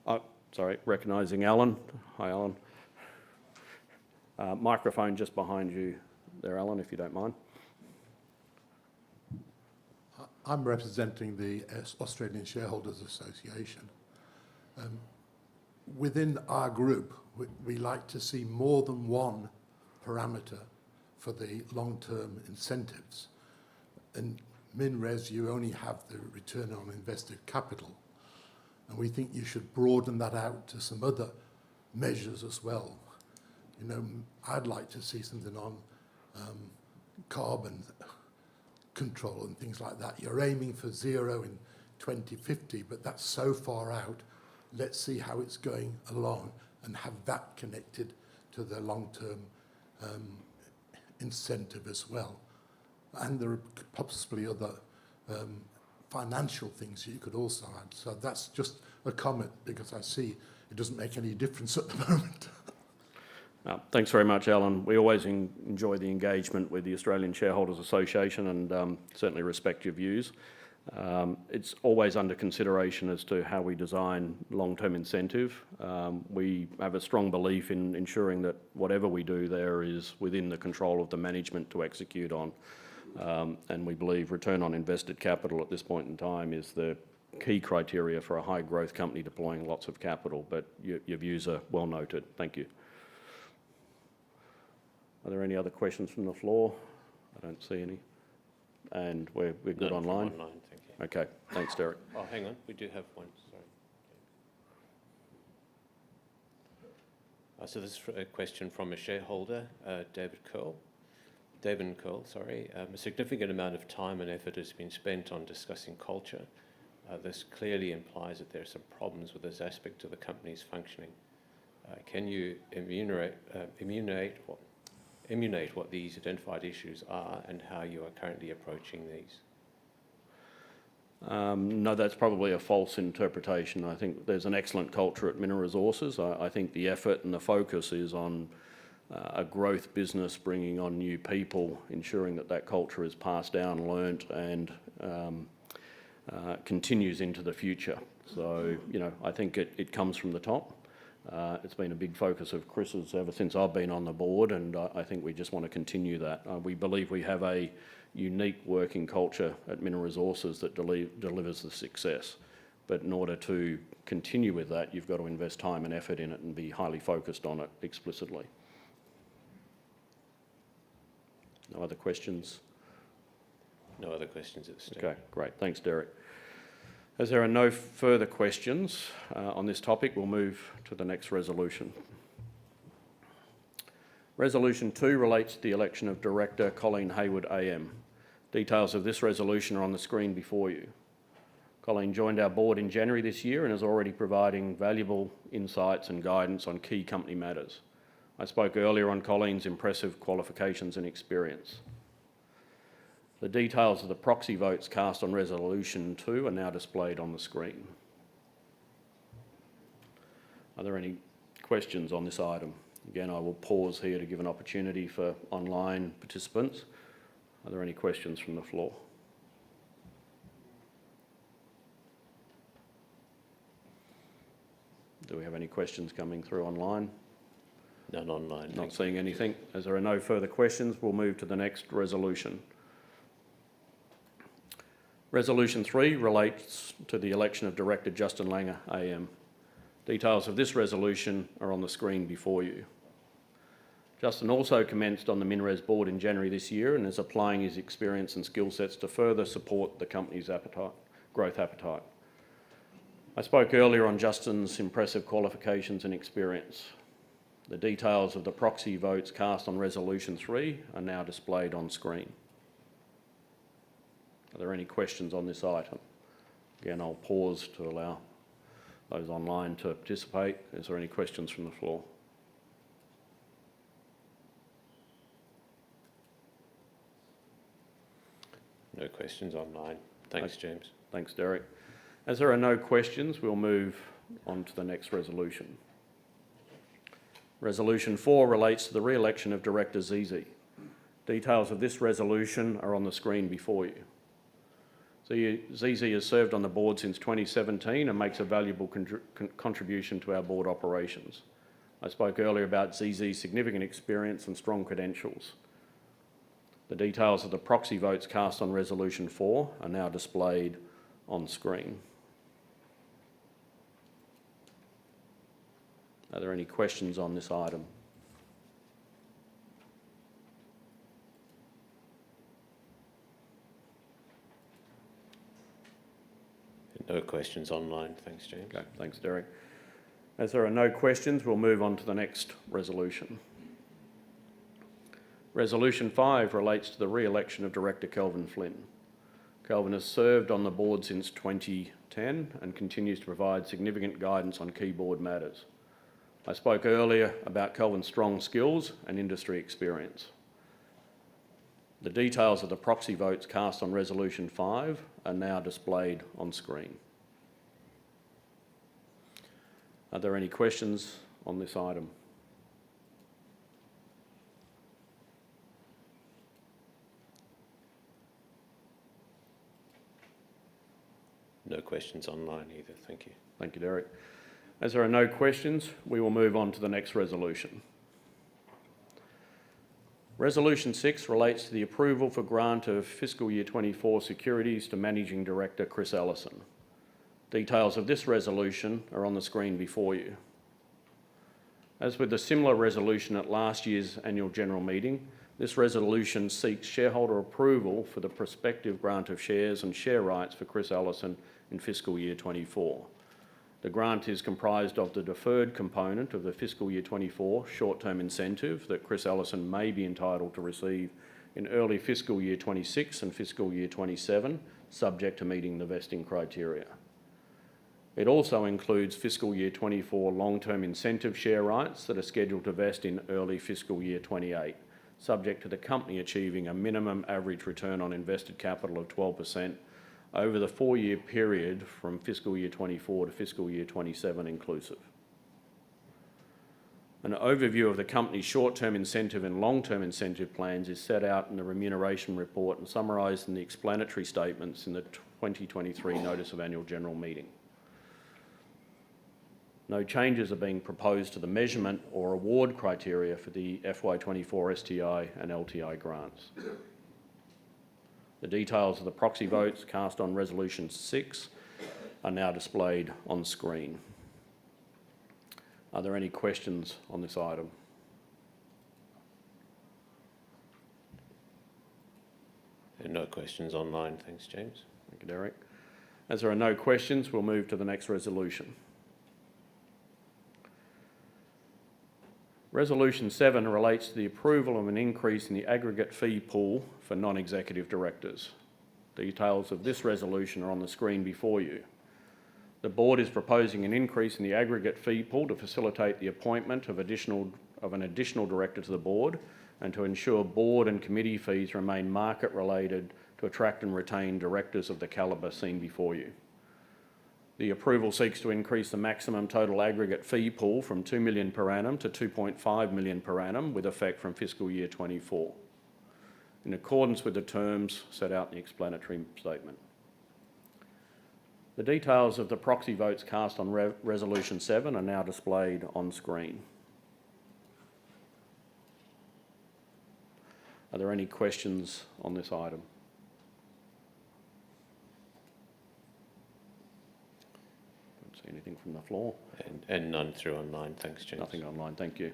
G: Oh, sorry, recognising Alan. Hi, Alan. Microphone just behind you there, Alan, if you don't mind.
K: I'm representing the Australian Shareholders Association. Within our group, we like to see more than one parameter for the long-term incentives. In MinRes, you only have the return on invested capital, and we think you should broaden that out to some other measures as well. You know, I'd like to see something on carbon control and things like that. You're aiming for 0 in 2050, but that's so far out. Let's see how it's going along and have that connected to the long-term incentive as well. And there are possibly other financial things you could also add. So that's just a comment because I see it doesn't make any difference at the moment.
G: Thanks very much, Alan. We always enjoy the engagement with the Australian Shareholders Association and certainly respect your views. It's always under consideration as to how we design long-term incentive. We have a strong belief in ensuring that whatever we do there is within the control of the management to execute on. And we believe return on invested capital at this point in time is the key criteria for a high growth company deploying lots of capital, but your views are well noted. Thank you. Are there any other questions from the floor? I don't see any. And we're good online?
J: Online, thank you.
G: Okay, thanks, Derek.
J: Oh, hang on, we do have one, sorry. So this is a question from a shareholder, David Curl. A significant amount of time and effort has been spent on discussing culture. This clearly implies that there are some problems with this aspect of the company's functioning. Can you enumerate what these identified issues are and how you are currently approaching these?
G: No, that's probably a false interpretation. I think there's an excellent culture at Mineral Resources. I think the effort and the focus is on a growth business, bringing on new people, ensuring that that culture is passed down, learnt and continues into the future. So, you know, I think it comes from the top. It's been a big focus of Chris's ever since I've been on the board, and I think we just want to continue that. We believe we have a unique working culture at Mineral Resources that delivers the success. But in order to continue with that, you've got to invest time and effort in it and be highly focused on it explicitly. No other questions?
J: No other questions at this stage.
G: Okay, great. Thanks, Derek. As there are no further questions on this topic, we'll move to the next resolution. Resolution 2 relates to the election of Director Colleen Hayward AM. Details of this resolution are on the screen before you. Colleen joined our board in January this year and is already providing valuable insights and guidance on key company matters. I spoke earlier on Colleen's impressive qualifications and experience. The details of the proxy votes cast on Resolution 2 are now displayed on the screen. Are there any questions on this item? Again, I will pause here to give an opportunity for online participants. Are there any questions from the floor? Do we have any questions coming through online?
J: None online.
G: Not seeing anything. As there are no further questions, we'll move to the next resolution. Resolution 3 relates to the election of Director Justin Langer AM. Details of this resolution are on the screen before you. Justin also commenced on the MinRes board in January this year and is applying his experience and skill sets to further support the company's growth appetite. I spoke earlier on Justin's impressive qualifications and experience. The details of the proxy votes cast on Resolution 3 are now displayed on screen. Are there any questions on this item? Again, I'll pause to allow those online to participate. Is there any questions from the floor?
J: No questions online. Thanks, James.
G: Thanks, Derek. As there are no questions, we'll move on to the next resolution. Resolution 4 relates to the re-election of Director Zizi. Details of this resolution are on the screen before you. Zizi has served on the board since 2017 and makes a valuable contribution to our board operations. I spoke earlier about Zizi's significant experience and strong credentials. The details of the proxy votes cast on Resolution 4 are now displayed on screen. Are there any questions on this item?
J: No questions online. Thanks, James.
G: Okay, thanks, Derek. As there are no questions, we'll move on to the next resolution. Resolution 5 relates to the re-election of Director Kelvin Flynn. Kelvin has served on the board since 2010 and continues to provide significant guidance on key board matters. I spoke earlier about Kelvin's strong skills and industry experience. The details of the proxy votes cast on Resolution 5 are now displayed on screen. Are there any questions on this item?
J: No questions online either, thank you.
G: Thank you, Derek. As there are no questions, we will move on to the next resolution. Resolution 6 relates to the approval for grant of fiscal year 24 securities to Managing Director Chris Ellison. Details of this resolution are on the screen before you. As with a similar resolution at last year's annual general meeting, this resolution seeks shareholder approval for the prospective grant of shares and share rights for Chris Ellison in fiscal year 24. The grant is comprised of the deferred component of the fiscal year 24 short-term incentive that Chris Ellison may be entitled to receive in early fiscal year 26 and fiscal year 27, subject to meeting the vesting criteria. It also includes fiscal year 24 long-term incentive share rights that are scheduled to vest in early fiscal year 28, subject to the company achieving a minimum average return on invested capital of 12% over the 4-year period from fiscal year 24 to fiscal year 27 inclusive. An overview of the company's short-term incentive and long-term incentive plans is set out in the remuneration report and summarised in the explanatory statements in the 2023 Notice of Annual General Meeting. No changes are being proposed to the measurement or award criteria for the FY24 STI and LTI grants. The details of the proxy votes cast on Resolution 6 are now displayed on screen. Are there any questions on this item?
J: There are no questions online, thanks James.
G: Thank you, Derek. As there are no questions, we'll move to the next resolution. Resolution 7 relates to the approval of an increase in the aggregate fee pool for non-executive directors. Details of this resolution are on the screen before you. The board is proposing an increase in the aggregate fee pool to facilitate the appointment of an additional director to the board and to ensure board and committee fees remain market related to attract and retain directors of the calibre seen before you. The approval seeks to increase the maximum total aggregate fee pool from $2 million per annum to $2.5 million per annum with effect from fiscal year 24, in accordance with the terms set out in the explanatory statement. The details of the proxy votes cast on Resolution 7 are now displayed on screen. Are there any questions on this item? Anything from the floor?
J: And none through online, thanks James.
G: Nothing online, thank you.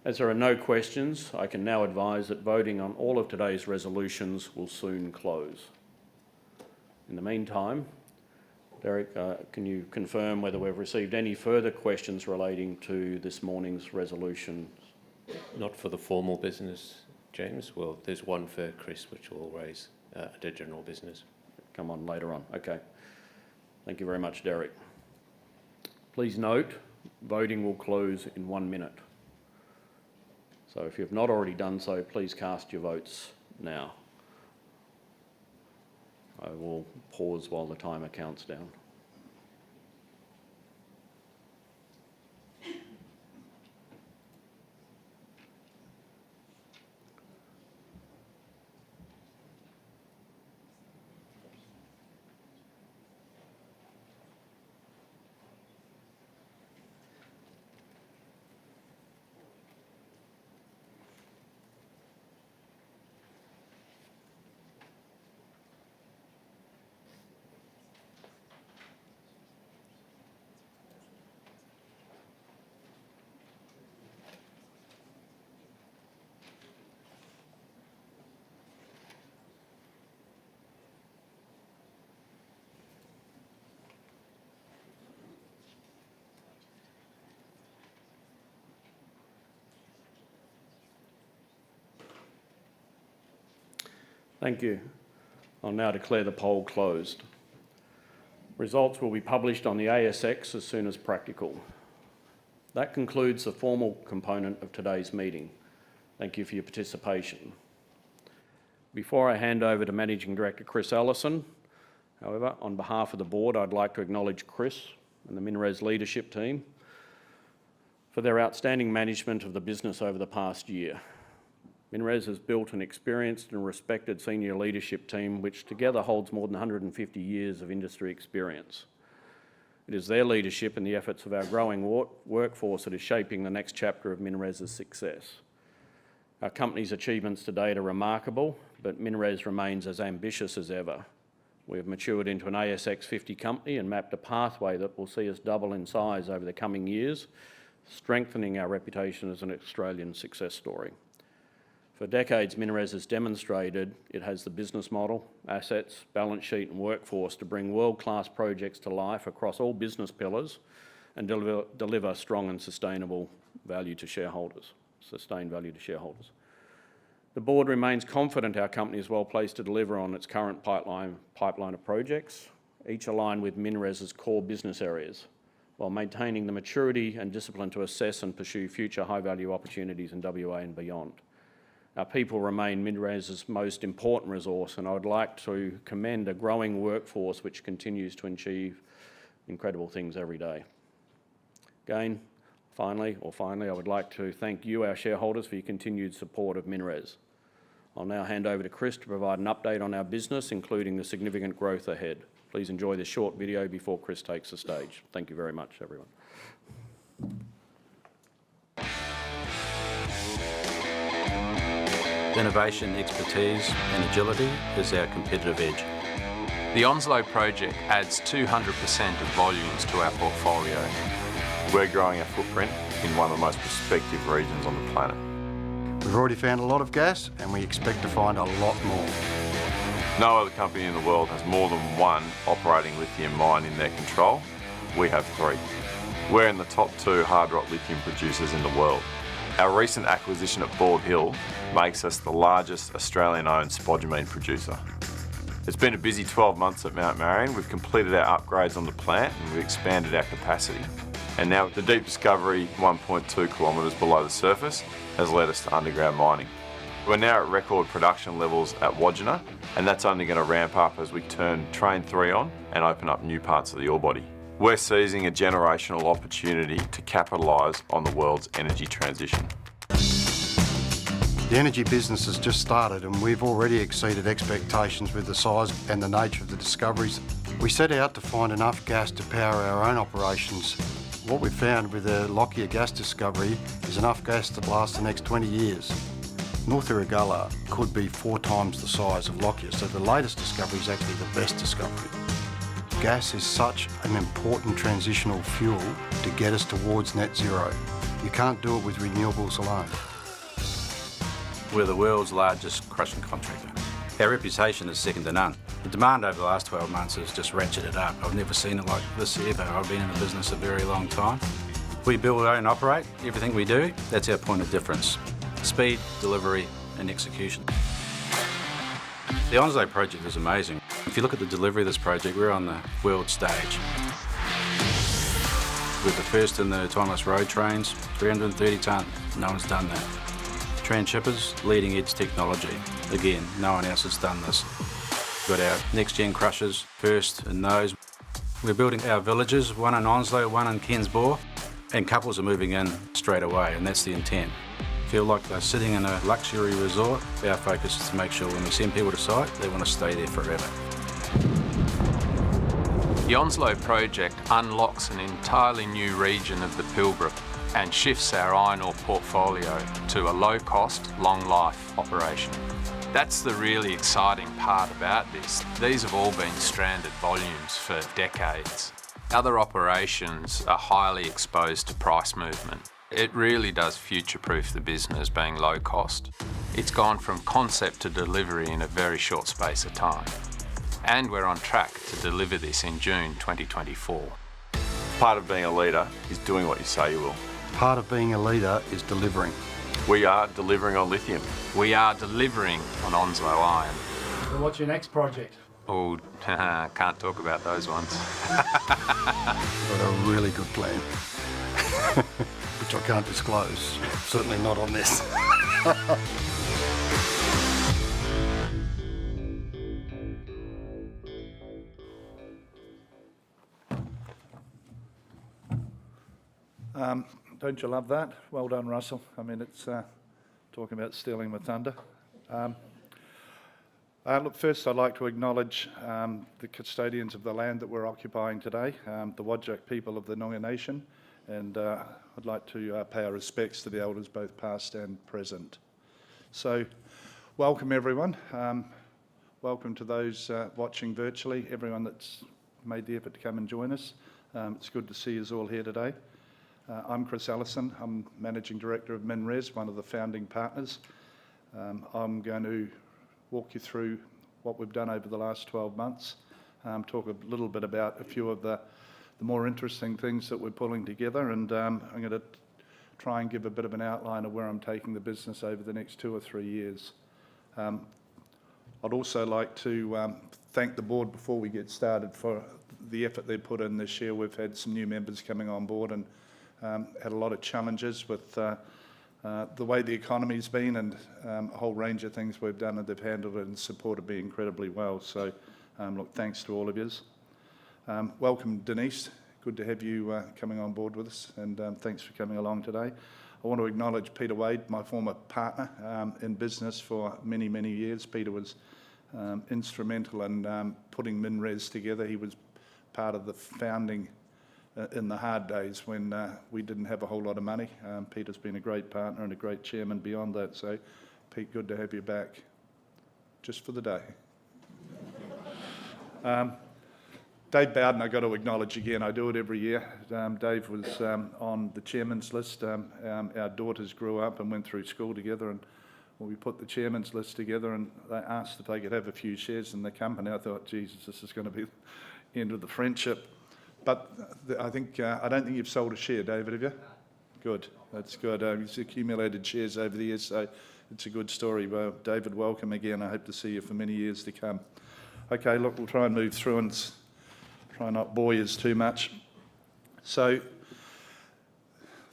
G: As there are no questions, I can now advise that voting on all of today's resolutions will soon close. In the meantime, Derek, can you confirm whether we've received any further questions relating to this morning's resolutions?
J: Not for the formal business, James. Well, there's one for Chris, which we'll raise under general business.
G: Come on later on, okay. Thank you very much, Derek. Please note, voting will close in 1 minute. So if you've not already done so, please cast your votes now. I will pause while the timer counts down. Thank you. I'll now declare the poll closed. Results will be published on the ASX as soon as practical. That concludes the formal component of today's meeting. Thank you for your participation. Before I hand over to Managing Director Chris Ellison, however, on behalf of the board, I'd like to acknowledge Chris and the MinRes leadership team for their outstanding management of the business over the past year. MinRes has built an experienced and respected senior leadership team which together holds more than 150 years of industry experience. It is their leadership and the efforts of our growing workforce that is shaping the next chapter of MinRes's success. Our company's achievements to date are remarkable, but MinRes remains as ambitious as ever. We have matured into an ASX 50 company and mapped a pathway that will see us double in size over the coming years, strengthening our reputation as an Australian success story. For decades, MinRes has demonstrated it has the business model, assets, balance sheet and workforce to bring world-class projects to life across all business pillars and deliver strong and sustainable value to shareholders, sustained value to shareholders. The board remains confident our company is well placed to deliver on its current pipeline of projects, each aligned with MinRes's core business areas, while maintaining the maturity and discipline to assess and pursue future high-value opportunities in WA and beyond. Our people remain MinRes's most important resource, and I would like to commend a growing workforce which continues to achieve incredible things every day. Again, finally, I would like to thank you, our shareholders, for your continued support of MinRes. I'll now hand over to Chris to provide an update on our business, including the significant growth ahead. Please enjoy this short video before Chris takes the stage. Thank you very much, everyone.
L: Innovation, expertise and agility is our competitive edge.
M: The Onslow project adds 200% of volumes to our portfolio.
N: We're growing our footprint in one of the most prospective regions on the planet.
O: We've already found a lot of gas and we expect to find a lot more.
N: No other company in the world has more than one operating lithium mine in their control. We have 3. We're in the top 2 hard rock lithium producers in the world. Our recent acquisition at Bald Hill makes us the largest Australian-owned spodumene producer. It's been a busy 12 months at Mount Marion. We've completed our upgrades on the plant and we've expanded our capacity. And now the deep discovery 1.2 kilometres below the surface has led us to underground mining. We're now at record production levels at Wodgina, and that's only going to ramp up as we turn Train 3 on and open up new parts of the ore body. We're seizing a generational opportunity to capitalise on the world's energy transition.
O: The energy business has just started and we've already exceeded expectations with the size and the nature of the discoveries. We set out to find enough gas to power our own operations. What we've found with the Lockyer gas discovery is enough gas to last the next 20 years. North Erregulla could be 4 times the size of Lockyer, so the latest discovery is actually the best discovery. Gas is such an important transitional fuel to get us towards net zero. You can't do it with renewables alone.
L: We're the world's largest crushing contractor. Our reputation is second to none. The demand over the last 12 months has just ratcheted up. I've never seen it like this ever. I've been in the business a very long time. We build and operate everything we do. That's our point of difference. Speed, delivery and execution. The Onslow project is amazing. If you look at the delivery of this project, we're on the world stage. We're the first in the autonomous road trains, 330 tonne, no one's done that. Transhippers, leading edge technology. Again, no one else has done this. We've got our next gen crushers, first in those. We're building our villages, one in Onslow, one in Kensborough, and couples are moving in straight away, and that's the intent. Feel like they're sitting in a luxury resort. Our focus is to make sure when we send people to site, they want to stay there forever.
M: The Onslow project unlocks an entirely new region of the Pilbara and shifts our iron ore portfolio to a low-cost, long-life operation. That's the really exciting part about this. These have all been stranded volumes for decades. Other operations are highly exposed to price movement. It really does future-proof the business being low cost. It's gone from concept to delivery in a very short space of time. And we're on track to deliver this in June 2024.
N: Part of being a leader is doing what you say you will.
O: Part of being a leader is delivering.
N: We are delivering on lithium.
M: We are delivering on Onslow iron.
E: So what's your next project?
M: Oh, can't talk about those ones.
O: Got a really good plan, which I can't disclose. Certainly not on this.
P: Don't you love that? Well done, Russell. I mean, it's talking about stealing my thunder. Look, first I'd like to acknowledge the custodians of the land that we're occupying today, the Whadjuk people of the Noongar Nation, and I'd like to pay our respects to the elders both past and present. So, welcome everyone. Welcome to those watching virtually, everyone that's made the effort to come and join us. It's good to see us all here today. I'm Chris Allison. I'm Managing Director of MinRes, one of the founding partners. I'm going to walk you through what we've done over the last 12 months, talk a little bit about a few of the more interesting things that we're pulling together, and I'm going to try and give a bit of an outline of where I'm taking the business over the next 2 or 3 years. I'd also like to thank the board before we get started for the effort they put in this year. We've had some new members coming on board and had a lot of challenges with the way the economy's been, and a whole range of things we've done, and they've handled it and supported me incredibly well. So, look, thanks to all of yous. Welcome, Denise. Good to have you coming on board with us, and thanks for coming along today. I want to acknowledge Peter Wade, my former partner in business for many, many years. Peter was instrumental in putting MinRes together. He was part of the founding in the hard days when we didn't have a whole lot of money. Peter's been a great partner and a great chairman beyond that. So, Pete, good to have you back, just for the day. Dave Bowden, I've got to acknowledge again. I do it every year. Dave was on the chairman's list. Our daughters grew up and went through school together, and we put the chairman's list together, and they asked if they could have a few shares in the company. I thought, Jesus, this is going to be the end of the friendship. But I don't think you've sold a share, David, have you? Good, that's good. He's accumulated shares over the years, so it's a good story. Well, David, welcome again. I hope to see you for many years to come. Okay, look, we'll try and move through and try not bore you too much. So,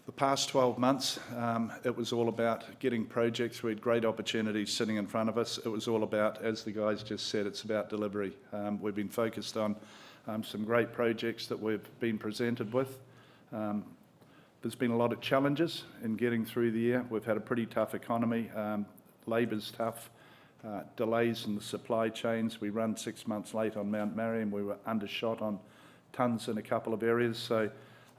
P: the past 12 months, it was all about getting projects. We had great opportunities sitting in front of us. It was all about, as the guys just said, it's about delivery. We've been focused on some great projects that we've been presented with. There's been a lot of challenges in getting through the year. We've had a pretty tough economy. Labour's tough. Delays in the supply chains. We run 6 months late on Mount Marion. We were undershot on tonnes in a couple of areas, so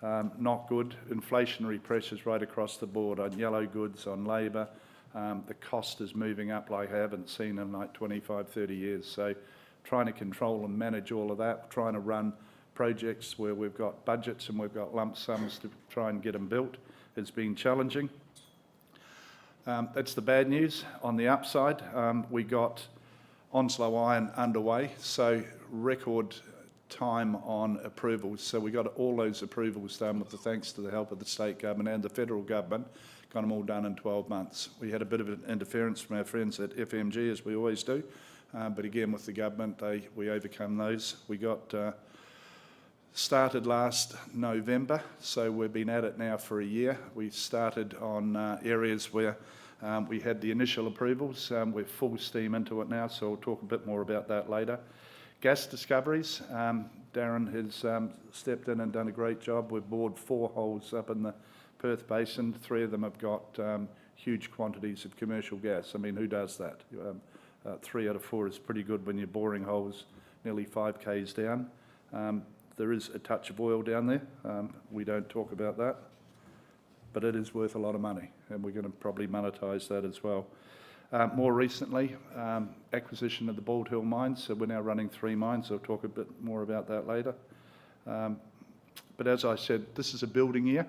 P: not good. Inflationary pressures right across the board on yellow goods, on labour. The cost is moving up like I haven't seen in like 25, 30 years. So, trying to control and manage all of that, trying to run projects where we've got budgets and we've got lump sums to try and get them built has been challenging. That's the bad news. On the upside, we got Onslow Iron underway, so record time on approvals. So we got all those approvals done with the thanks to the help of the state government and the federal government, got them all done in 12 months. We had a bit of an interference from our friends at FMG, as we always do. But again, with the government, we overcome those. We got started last November, so we've been at it now for a year. We started on areas where we had the initial approvals. We're full steam into it now, so we'll talk a bit more about that later. Gas discoveries. Darren has stepped in and done a great job. We've bored 4 holes up in the Perth Basin. 3 of them have got huge quantities of commercial gas. I mean, who does that? 3 out of 4 is pretty good when you're boring holes nearly 5 k's down. There is a touch of oil down there. We don't talk about that, but it is worth a lot of money, and we're going to probably monetise that as well. More recently, acquisition of the Bald Hill mines, so we're now running 3 mines. I'll talk a bit more about that later. But as I said, this is a building year.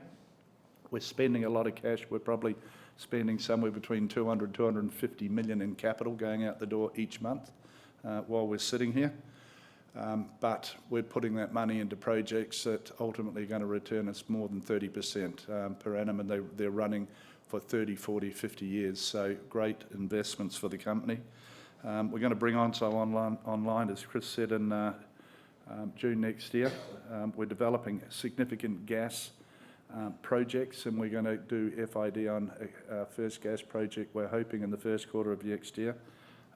P: We're spending a lot of cash. We're probably spending somewhere between 200 and 250 million in capital going out the door each month while we're sitting here. But we're putting that money into projects that ultimately are going to return us more than 30% per annum, and they're running for 30, 40, 50 years, so great investments for the company. We're going to bring Onslow online, as Chris said, in June next year. We're developing significant gas projects, and we're going to do FID on our first gas project, we're hoping, in the first quarter of next year.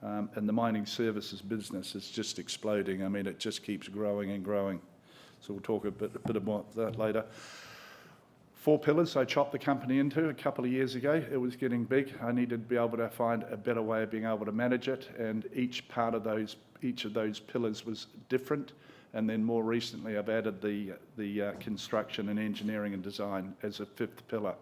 P: And the mining services business is just exploding. I mean, it just keeps growing and growing. So we'll talk a bit about that later. 4 pillars I chopped the company into a couple of years ago. It was getting big. I needed to be able to find a better way of being able to manage it, and each of those pillars was different. And then more recently, I've added the construction and engineering and design as a 5th pillar.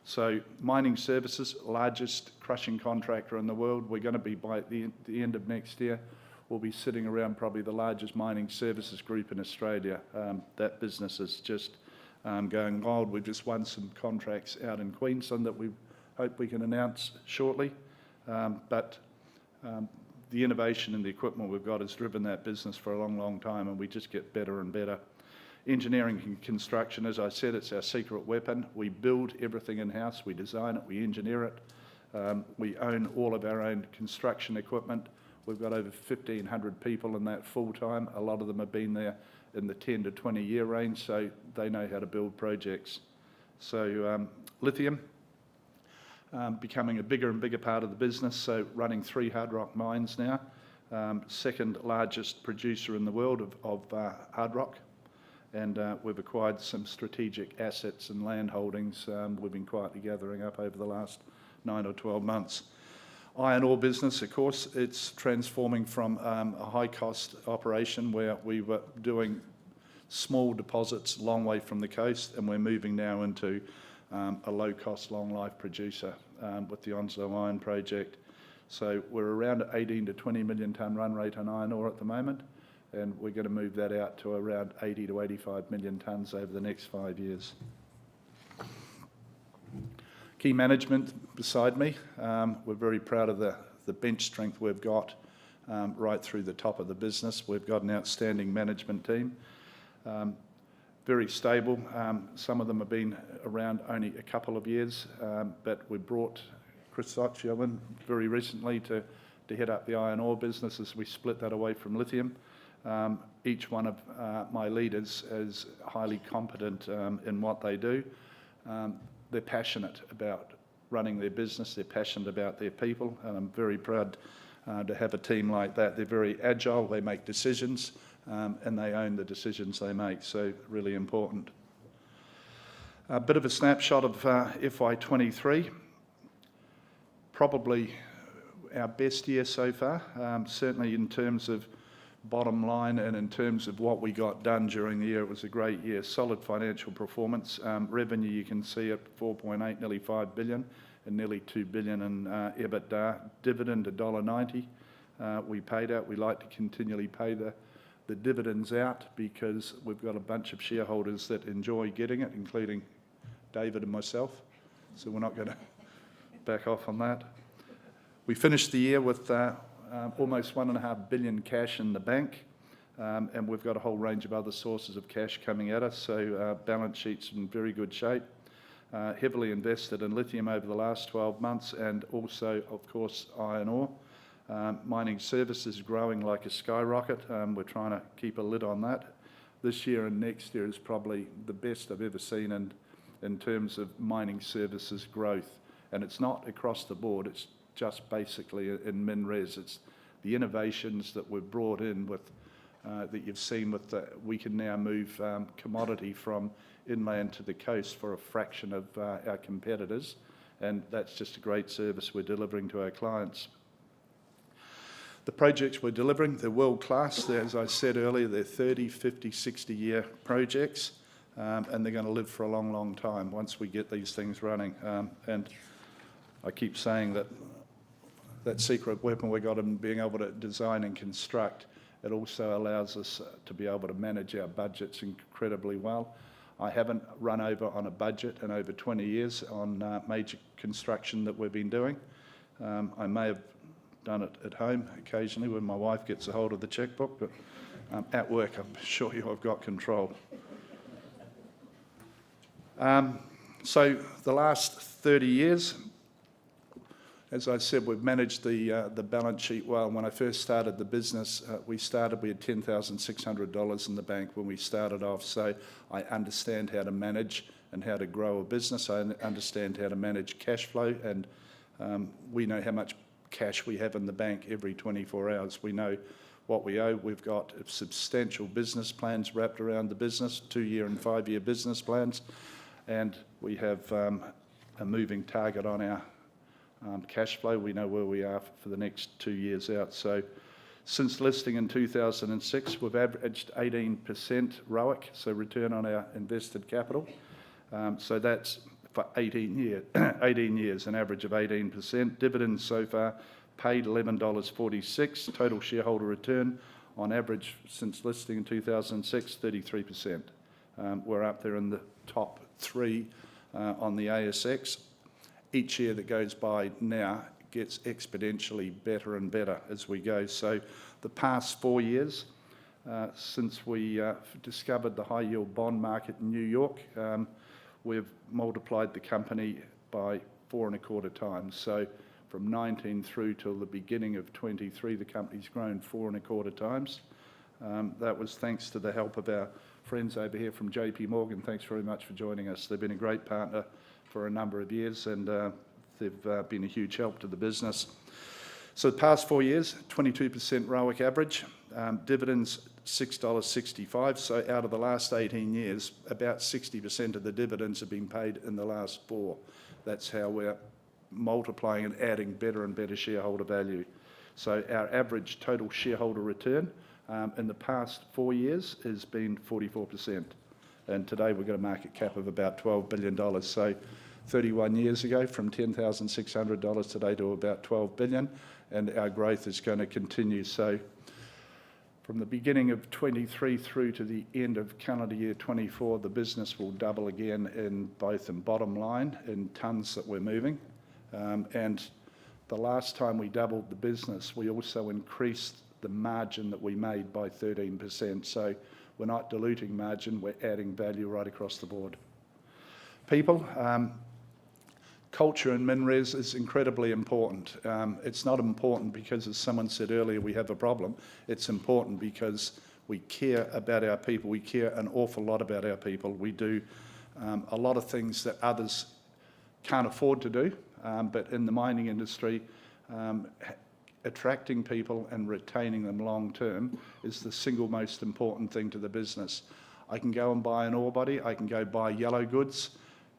P: So mining services, largest crushing contractor in the world. We're going to be, by the end of next year, we'll be sitting around probably the largest mining services group in Australia. That business is just going wild. We've just won some contracts out in Queensland that we hope we can announce shortly. But the innovation and the equipment we've got has driven that business for a long, long time, and we just get better and better. Engineering and construction, as I said, it's our secret weapon. We build everything in-house, we design it, we engineer it. We own all of our own construction equipment. We've got over 1,500 people in that full-time. A lot of them have been there in the 10 to 20 year range, so they know how to build projects. So lithium, becoming a bigger and bigger part of the business, so running 3 hard rock mines now. 2nd largest producer in the world of hard rock. And we've acquired some strategic assets and land holdings we've been quietly gathering up over the last 9 or 12 months. Iron ore business, of course, it's transforming from a high-cost operation where we were doing small deposits long way from the coast, and we're moving now into a low-cost, long-life producer with the Onslow Iron Project. So we're around 18 to 20 million tonne run rate on iron ore at the moment, and we're going to move that out to around 80 to 85 million tonnes over the next 5 years. Key management beside me. We're very proud of the bench strength we've got right through the top of the business. We've got an outstanding management team. Very stable. Some of them have been around only a couple of years, but we brought Chris Soccio in very recently to head up the iron ore business as we split that away from lithium. Each one of my leaders is highly competent in what they do. They're passionate about running their business, they're passionate about their people, and I'm very proud to have a team like that. They're very agile, they make decisions, and they own the decisions they make, so really important. A bit of a snapshot of FY23. Probably our best year so far, certainly in terms of bottom line and in terms of what we got done during the year. It was a great year, solid financial performance. Revenue you can see at 4.8, nearly 5 billion, and nearly 2 billion in EBITDA. Dividend $1.90 we paid out. We like to continually pay the dividends out because we've got a bunch of shareholders that enjoy getting it, including David and myself, so we're not going to back off on that. We finished the year with almost 1.5 billion cash in the bank, and we've got a whole range of other sources of cash coming at us, so our balance sheet's in very good shape. Heavily invested in lithium over the last 12 months, and also, of course, iron ore. Mining services growing like a skyrocket. We're trying to keep a lid on that. This year and next year is probably the best I've ever seen in terms of mining services growth, and it's not across the board, it's just basically in MinRes. It's the innovations that we've brought in with that you've seen with we can now move commodity from inland to the coast for a fraction of our competitors, and that's just a great service we're delivering to our clients. The projects we're delivering, they're world class. As I said earlier, they're 30, 50, 60 year projects, and they're going to live for a long, long time once we get these things running. And I keep saying that secret weapon we got in being able to design and construct, it also allows us to be able to manage our budgets incredibly well. I haven't run over on a budget in over 20 years on major construction that we've been doing. I may have done it at home occasionally when my wife gets a hold of the checkbook, but at work I'm sure I've got control. So the last 30 years, as I said, we've managed the balance sheet well. When I first started the business, we had $10,600 in the bank when we started off, so I understand how to manage and how to grow a business. I understand how to manage cash flow, and we know how much cash we have in the bank every 24 hours. We know what we owe. We've got substantial business plans wrapped around the business, 2-year and 5-year business plans, and we have a moving target on our cash flow. We know where we are for the next 2 years out. So since listing in 2006, we've averaged 18% ROIC, so return on our invested capital. So that's for 18 years, an average of 18%. Dividends so far paid $11.46. Total shareholder return on average since listing in 2006, 33%. We're up there in the top 3 on the ASX. Each year that goes by now gets exponentially better and better as we go. So the past 4 years, since we discovered the high yield bond market in New York, we've multiplied the company by 4.25 times. So from 19 through till the beginning of 23, the company's grown 4.25 times. That was thanks to the help of our friends over here from JP Morgan. Thanks very much for joining us. They've been a great partner for a number of years, and they've been a huge help to the business. So the past 4 years, 22% ROIC average, dividends $6.65. So out of the last 18 years, about 60% of the dividends have been paid in the last 4. That's how we're multiplying and adding better and better shareholder value. So our average total shareholder return in the past 4 years has been 44%. And today we've got a market cap of about $12 billion. So 31 years ago, from $10,600 today to about $12 billion, and our growth is going to continue. So from the beginning of 23 through to the end of calendar year 24, the business will double again in both in bottom line, in tonnes that we're moving. And the last time we doubled the business, we also increased the margin that we made by 13%. So we're not diluting margin, we're adding value right across the board. People, culture in MinRes is incredibly important. It's not important because, as someone said earlier, we have a problem. It's important because we care about our people. We care an awful lot about our people. We do a lot of things that others can't afford to do, but in the mining industry, attracting people and retaining them long term is the single most important thing to the business. I can go and buy an ore body, I can go buy yellow goods.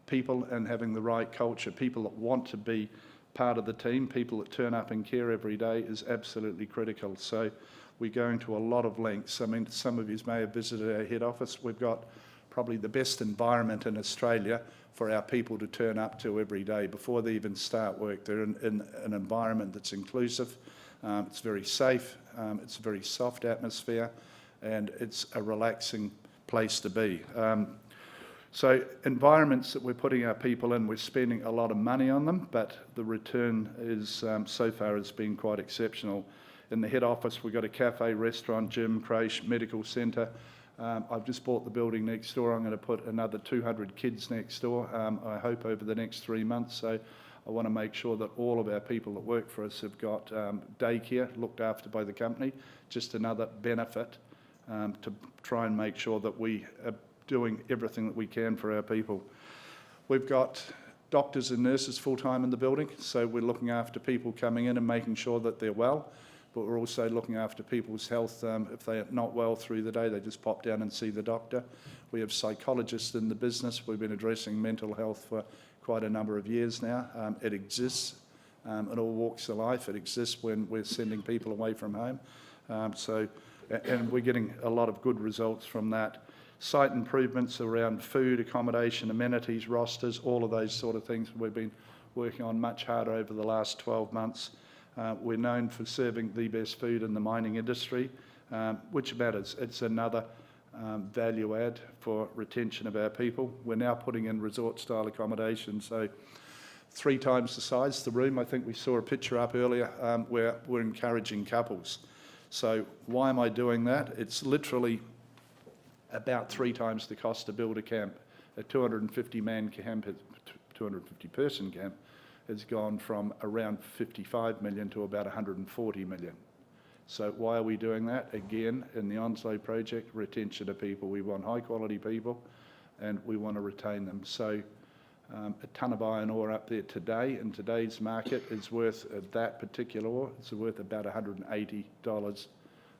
P: People and having the right culture, people that want to be part of the team, people that turn up and care every day is absolutely critical. So we're going to a lot of lengths. I mean, some of you may have visited our head office. We've got probably the best environment in Australia for our people to turn up to every day before they even start work. They're in an environment that's inclusive, it's very safe, it's a very soft atmosphere, and it's a relaxing place to be. So environments that we're putting our people in, we're spending a lot of money on them, but the return is so far has been quite exceptional. In the head office, we've got a cafe, restaurant, gym, creche, medical centre. I've just bought the building next door. I'm going to put another 200 kids next door, I hope over the next 3 months. So I want to make sure that all of our people that work for us have got daycare looked after by the company. Just another benefit to try and make sure that we are doing everything that we can for our people. We've got doctors and nurses full-time in the building, so we're looking after people coming in and making sure that they're well, but we're also looking after people's health. If they're not well through the day, they just pop down and see the doctor. We have psychologists in the business. We've been addressing mental health for quite a number of years now. It exists in all walks of life. It exists when we're sending people away from home. And we're getting a lot of good results from that. Site improvements around food, accommodation, amenities, rosters, all of those sort of things we've been working on much harder over the last 12 months. We're known for serving the best food in the mining industry, which matters. It's another value add for retention of our people. We're now putting in resort-style accommodation, so 3 times the size. The room, I think we saw a picture up earlier, where we're encouraging couples. So why am I doing that? It's literally about 3 times the cost to build a camp. A 250-man camp, 250-person camp, has gone from around 55 million to about 140 million. So why are we doing that? Again, in the Onslow project, retention of people. We want high-quality people, and we want to retain them. So a tonne of iron ore up there today, in today's market, is worth, that particular ore, it's worth about $180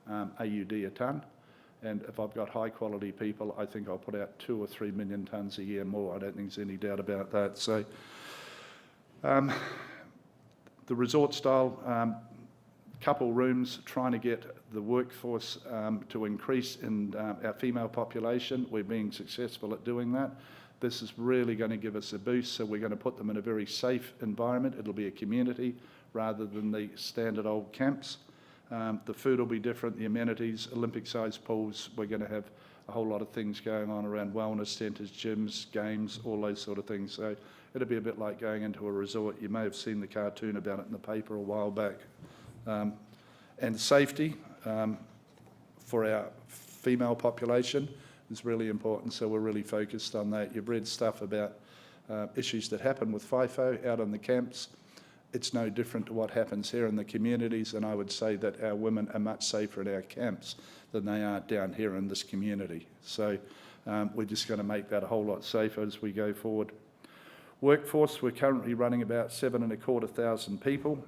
P: AUD a tonne. And if I've got high quality people, I think I'll put out 2 or 3 million tonnes a year more. I don't think there's any doubt about that. So the resort style, couple rooms, trying to get the workforce to increase in our female population. We're being successful at doing that. This is really going to give us a boost, so we're going to put them in a very safe environment. It'll be a community rather than the standard old camps. The food will be different, the amenities, Olympic-sized pools. We're going to have a whole lot of things going on around wellness centres, gyms, games, all those sort of things. So it'll be a bit like going into a resort. You may have seen the cartoon about it in the paper a while back. And safety for our female population is really important, so we're really focused on that. You've read stuff about issues that happen with FIFO out on the camps. It's no different to what happens here in the communities, and I would say that our women are much safer in our camps than they are down here in this community. So we're just going to make that a whole lot safer as we go forward. Workforce, we're currently running about 7,250 people.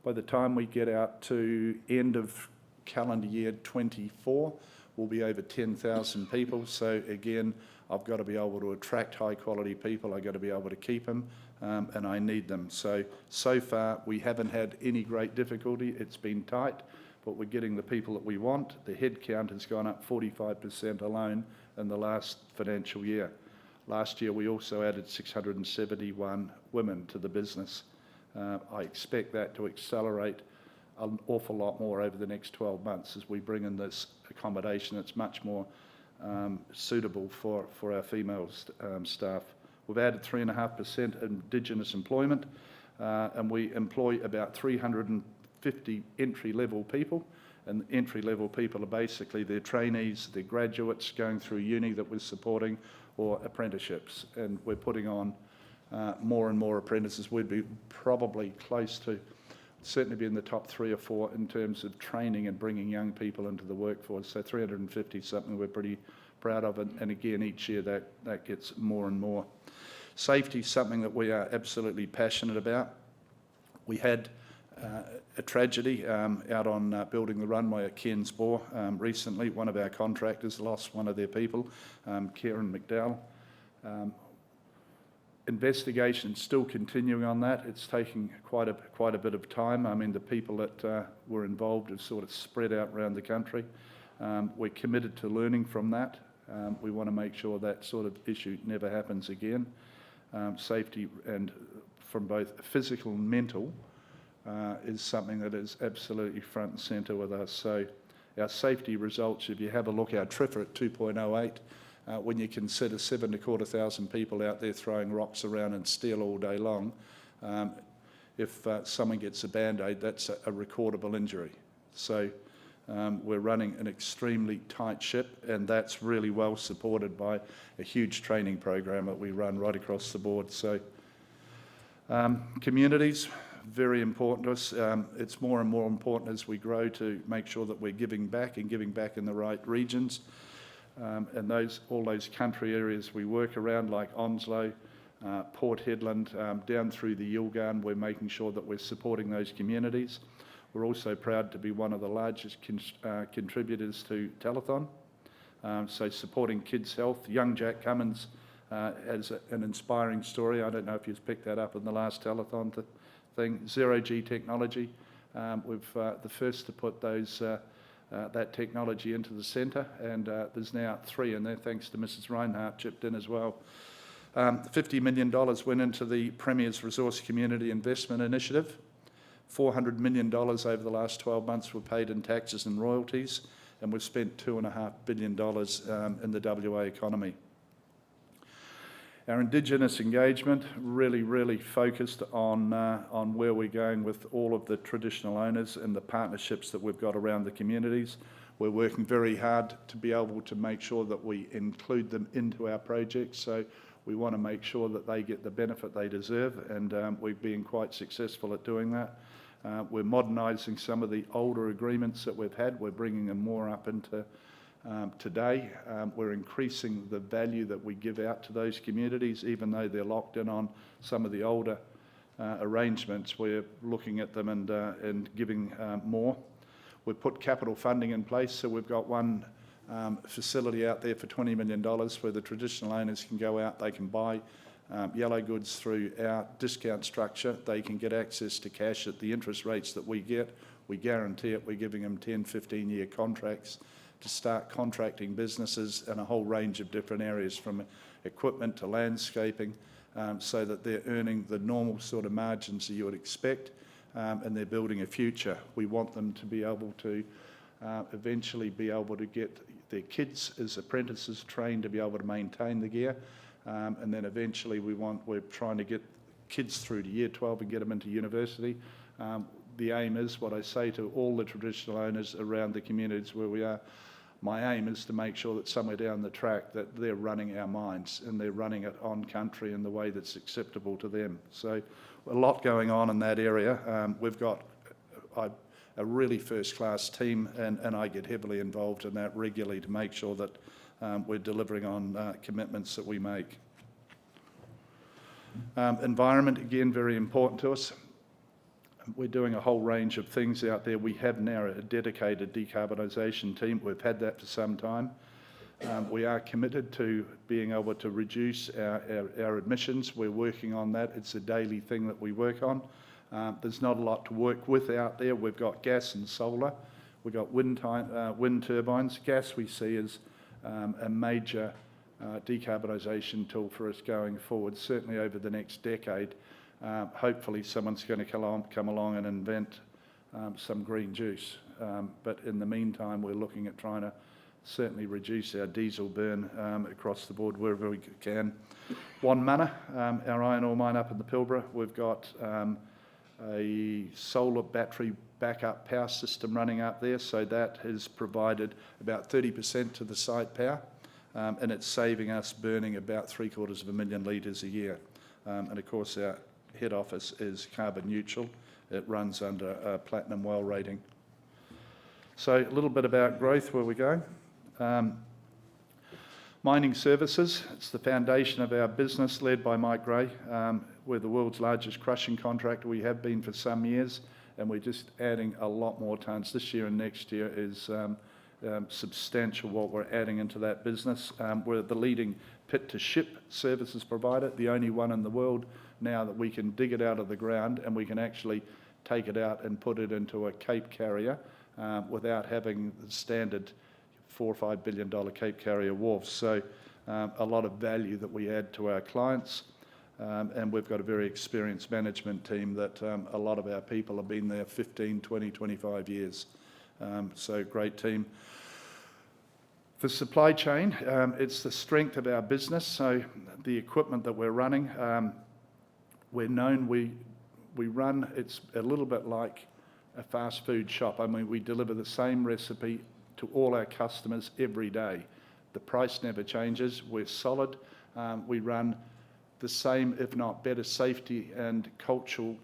P: By the time we get out to end of calendar year 24, we'll be over 10,000 people. So again, I've got to be able to attract high quality people. I've got to be able to keep them, and I need them. So far, we haven't had any great difficulty. It's been tight, but we're getting the people that we want. The head count has gone up 45% alone in the last financial year. Last year, we also added 671 women to the business. I expect that to accelerate an awful lot more over the next 12 months as we bring in this accommodation that's much more suitable for our female staff. We've added 3.5% Indigenous employment, and we employ about 350 entry-level people. And entry-level people are basically their trainees, their graduates going through uni that we're supporting, or apprenticeships. And we're putting on more and more apprentices. We'd be probably close to, certainly be in the top 3 or 4 in terms of training and bringing young people into the workforce. So 350 is something we're pretty proud of, and again, each year that gets more and more. Safety is something that we are absolutely passionate about. We had a tragedy out on building the runway at Cairns Bore recently. One of our contractors lost one of their people, Kieran McDowell. Investigation's still continuing on that. It's taking quite a bit of time. I mean, the people that were involved have sort of spread out around the country. We're committed to learning from that. We want to make sure that sort of issue never happens again. Safety, and from both physical and mental, is something that is absolutely front and centre with us. So our safety results, if you have a look, our TRIFR at 2.08, when you consider 7,250 people out there throwing rocks around and steel all day long, if someone gets a Band-Aid, that's a recordable injury. So we're running an extremely tight ship, and that's really well supported by a huge training program that we run right across the board. So communities, very important to us. It's more and more important as we grow to make sure that we're giving back and giving back in the right regions. And all those country areas we work around, like Onslow, Port Hedland, down through the Yilgarn, we're making sure that we're supporting those communities. We're also proud to be one of the largest contributors to Telethon, so supporting kids' health. Young Jack Cummins has an inspiring story. I don't know if you've picked that up in the last Telethon thing. Zero-G technology. We're the first to put that technology into the centre, and there's now 3 in there, thanks to Mrs Reinhardt, chipped in as well. $50 million went into the Premier's Resource Community Investment Initiative. $400 million over the last 12 months were paid in taxes and royalties, and we've spent $2.5 billion in the WA economy. Our Indigenous engagement really focused on where we're going with all of the traditional owners and the partnerships that we've got around the communities. We're working very hard to be able to make sure that we include them into our projects. So we want to make sure that they get the benefit they deserve, and we've been quite successful at doing that. We're modernising some of the older agreements that we've had. We're bringing them more up into today. We're increasing the value that we give out to those communities, even though they're locked in on some of the older arrangements. We're looking at them and giving more. We've put capital funding in place, so we've got one facility out there for $20 million where the traditional owners can go out, they can buy yellow goods through our discount structure. They can get access to cash at the interest rates that we get. We guarantee it. We're giving them 10, 15-year contracts to start contracting businesses in a whole range of different areas, from equipment to landscaping, so that they're earning the normal sort of margins that you would expect, and they're building a future. We want them to be able to eventually be able to get their kids as apprentices trained to be able to maintain the gear, and then eventually we're trying to get kids through to year 12 and get them into university. The aim is, what I say to all the traditional owners around the communities where we are, my aim is to make sure that somewhere down the track that they're running our mines and they're running it on country in the way that's acceptable to them. So a lot going on in that area. We've got a really first-class team, and I get heavily involved in that regularly to make sure that we're delivering on commitments that we make. Environment, again, very important to us. We're doing a whole range of things out there. We have now a dedicated decarbonisation team. We've had that for some time. We are committed to being able to reduce our emissions. We're working on that. It's a daily thing that we work on. There's not a lot to work with out there. We've got gas and solar. We've got wind turbines. Gas we see as a major decarbonisation tool for us going forward, certainly over the next decade. Hopefully someone's going to come along and invent some green juice. But in the meantime, we're looking at trying to certainly reduce our diesel burn across the board wherever we can. Wonmunna, our iron ore mine up in the Pilbara, we've got a solar battery backup power system running up there, so that has provided about 30% to the site power, and it's saving us burning about 750,000 litres a year. And of course our head office is carbon neutral. It runs under a platinum well rating. So a little bit about growth, where we go. Mining services, it's the foundation of our business, led by Mike Gray. We're the world's largest crushing contractor. We have been for some years, and we're just adding a lot more tonnes. This year and next year is substantial what we're adding into that business. We're the leading pit-to-ship services provider, the only one in the world now that we can dig it out of the ground and we can actually take it out and put it into a Cape carrier without having the standard $4 or $5 billion Cape carrier wharves. So a lot of value that we add to our clients, and we've got a very experienced management team that a lot of our people have been there 15, 20, 25 years. So great team. For supply chain, it's the strength of our business. So the equipment that we're running, we're known, we run, it's a little bit like a fast food shop. I mean, we deliver the same recipe to all our customers every day. The price never changes. We're solid. We run the same, if not better, safety and cultural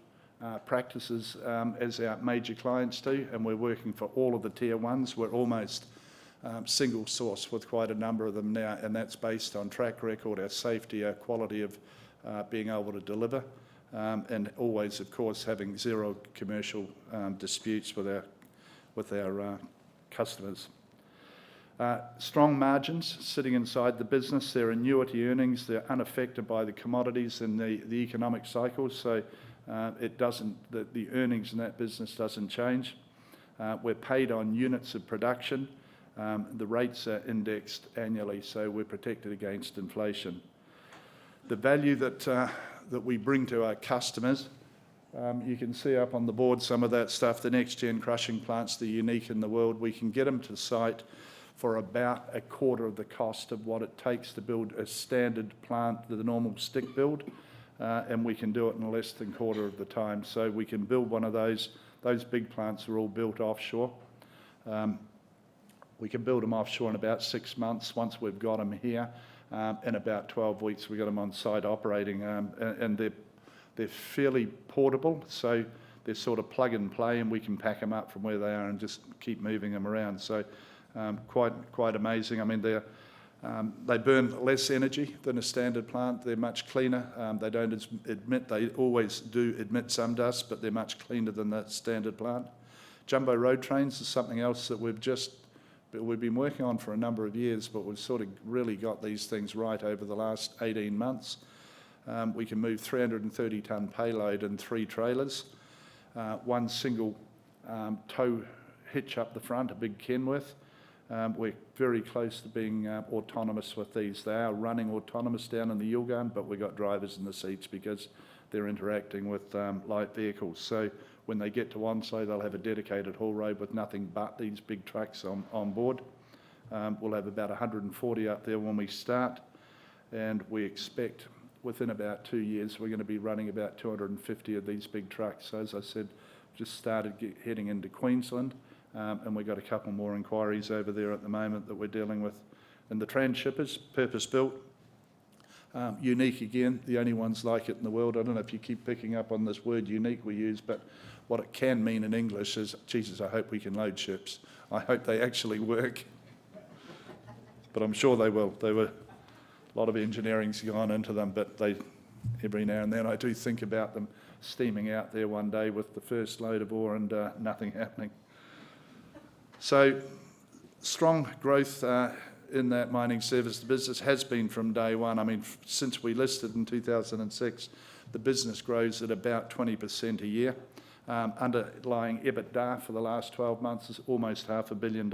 P: practices as our major clients do, and we're working for all of the tier ones. We're almost single source with quite a number of them now, and that's based on track record, our safety, our quality of being able to deliver, and always, of course, having zero commercial disputes with our customers. Strong margins sitting inside the business. They're annuity earnings. They're unaffected by the commodities and the economic cycles, so the earnings in that business doesn't change. We're paid on units of production. The rates are indexed annually, so we're protected against inflation. The value that we bring to our customers, you can see up on the board some of that stuff. The next-gen crushing plants, they're unique in the world. We can get them to site for about a quarter of the cost of what it takes to build a standard plant, the normal stick build, and we can do it in less than a quarter of the time. So we can build one of those. Those big plants are all built offshore. We can build them offshore in about 6 months once we've got them here. In about 12 weeks, we got them on site operating, and they're fairly portable, so they're sort of plug and play, and we can pack them up from where they are and just keep moving them around. So quite amazing. I mean, they burn less energy than a standard plant. They're much cleaner. They always do emit some dust, but they're much cleaner than that standard plant. Jumbo road trains is something else that we've been working on for a number of years, but we've sort of really got these things right over the last 18 months. We can move 330 tonne payload in 3 trailers, one single tow hitch up the front, a big Kenworth. We're very close to being autonomous with these. They are running autonomous down in the Yilgarn, but we've got drivers in the seats because they're interacting with light vehicles. So when they get to Onslow, they'll have a dedicated haul road with nothing but these big trucks on board. We'll have about 140 up there when we start, and we expect within about 2 years we're going to be running about 250 of these big trucks. So as I said, just started heading into Queensland, and we've got a couple more inquiries over there at the moment that we're dealing with. And the transhippers, purpose-built, unique again, the only ones like it in the world. I don't know if you keep picking up on this word unique we use, but what it can mean in English is, Jesus, I hope we can load ships. I hope they actually work. But I'm sure they will. A lot of engineering's gone into them, but every now and then I do think about them steaming out there one day with the first load of ore and nothing happening. So strong growth in that mining service. The business has been from day one. I mean, since we listed in 2006, the business grows at about 20% a year. Underlying EBITDA for the last 12 months is almost $500 million.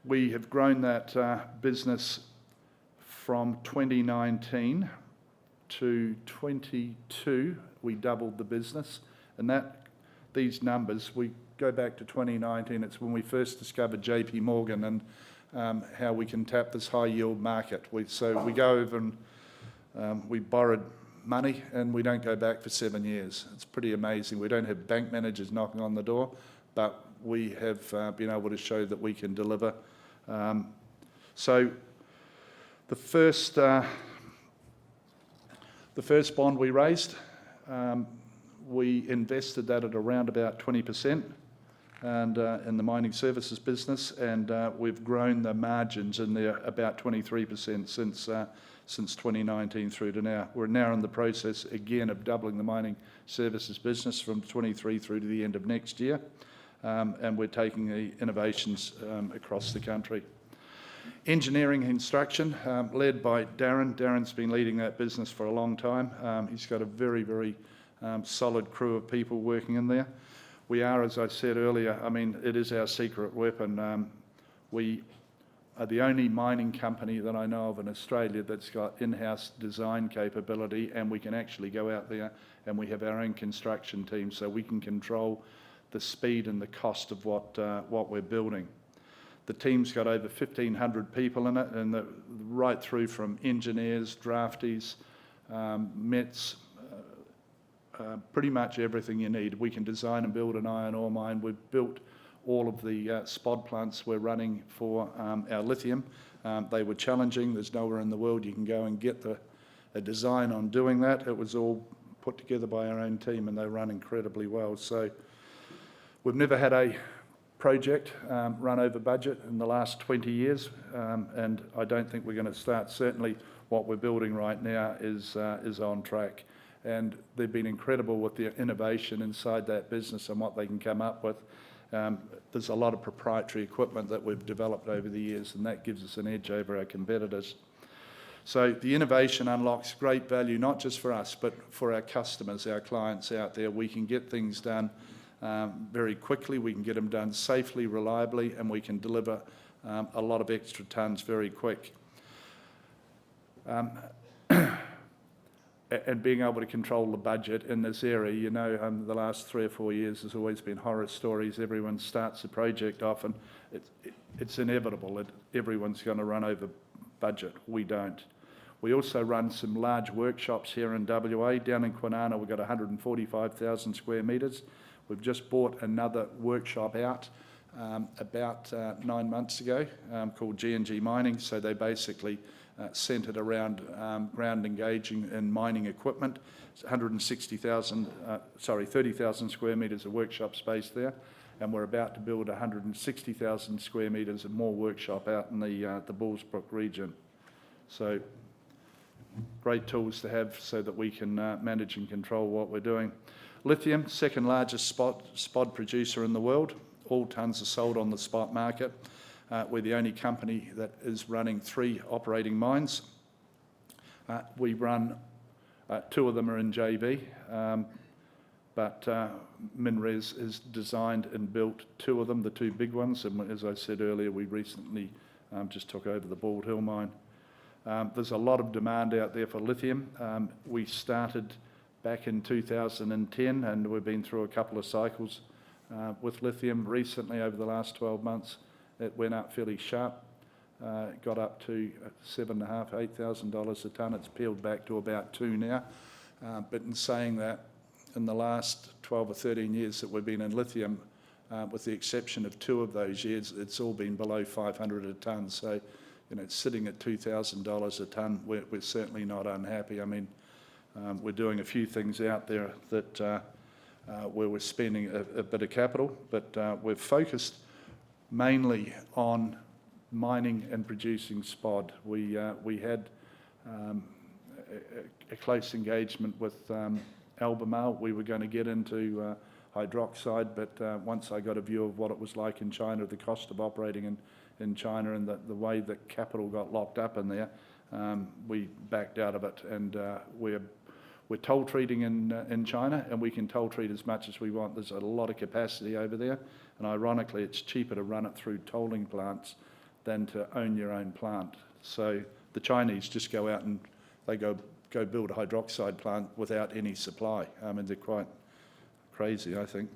P: We have grown that business from 2019 to 22. We doubled the business, and these numbers, we go back to 2019. It's when we first discovered JP Morgan and how we can tap this high yield market. So we go over and we borrowed money, and we don't go back for 7 years. It's pretty amazing. We don't have bank managers knocking on the door, but we have been able to show that we can deliver. So the first bond we raised, we invested that at around about 20% and in the mining services business, and we've grown the margins in there about 23% since 2019 through to now. We're now in the process again of doubling the mining services business from 23 through to the end of next year, and we're taking the innovations across the country. Engineering and construction, led by Darren. Darren's been leading that business for a long time. He's got a very, very solid crew of people working in there. We are, as I said earlier, I mean, it is our secret weapon. We are the only mining company that I know of in Australia that's got in-house design capability, and we can actually go out there and we have our own construction team, so we can control the speed and the cost of what we're building. The team's got over 1,500 people in it, and right through from engineers, drafties, mets, pretty much everything you need. We can design and build an iron ore mine. We've built all of the spod plants we're running for our lithium. They were challenging. There's nowhere in the world you can go and get a design on doing that. It was all put together by our own team, and they run incredibly well. So we've never had a project run over budget in the last 20 years, and I don't think we're going to start. Certainly what we're building right now is on track, and they've been incredible with the innovation inside that business and what they can come up with. There's a lot of proprietary equipment that we've developed over the years, and that gives us an edge over our competitors. So the innovation unlocks great value, not just for us, but for our customers, our clients out there. We can get things done very quickly, we can get them done safely, reliably, and we can deliver a lot of extra tonnes very quick. And being able to control the budget in this area, you know, the last 3 or 4 years there's always been horror stories. Everyone starts a project off and it's inevitable. Everyone's going to run over budget. We don't. We also run some large workshops here in WA. Down in Kwinana we've got 145,000 square metres. We've just bought another workshop out about 9 months ago called G&G Mining. So they basically centred around ground engaging and mining equipment. It's 30,000 square metres of workshop space there, and we're about to build 160,000 square metres of more workshop out in the Bullsbrook region. So great tools to have so that we can manage and control what we're doing. Lithium, second largest spod producer in the world. All tonnes are sold on the spot market. We're the only company that is running 3 operating mines. We run, 2 of them are in JV, but MinRes has designed and built 2 of them, the 2 big ones, and as I said earlier, we recently just took over the Bald Hill mine. There's a lot of demand out there for lithium. We started back in 2010 and we've been through a couple of cycles with lithium. Recently, over the last 12 months, it went up fairly sharp. Got up to $7,500, $8,000 a tonne. It's peeled back to about 2 now. But in saying that, in the last 12 or 13 years that we've been in lithium, with the exception of 2 of those years, it's all been below 500 a tonne. So, you know, it's sitting at $2,000 a tonne. We're certainly not unhappy. I mean, we're doing a few things out there that where we're spending a bit of capital, but we've focused mainly on mining and producing spod. We had a close engagement with Albemarle. We were going to get into hydroxide, but once I got a view of what it was like in China, the cost of operating in China and the way that capital got locked up in there, we backed out of it. And we're toll treating in China, and we can toll treat as much as we want. There's a lot of capacity over there, and ironically, it's cheaper to run it through tolling plants than to own your own plant. So the Chinese just go out and they go build a hydroxide plant without any supply. I mean, they're quite crazy, I think.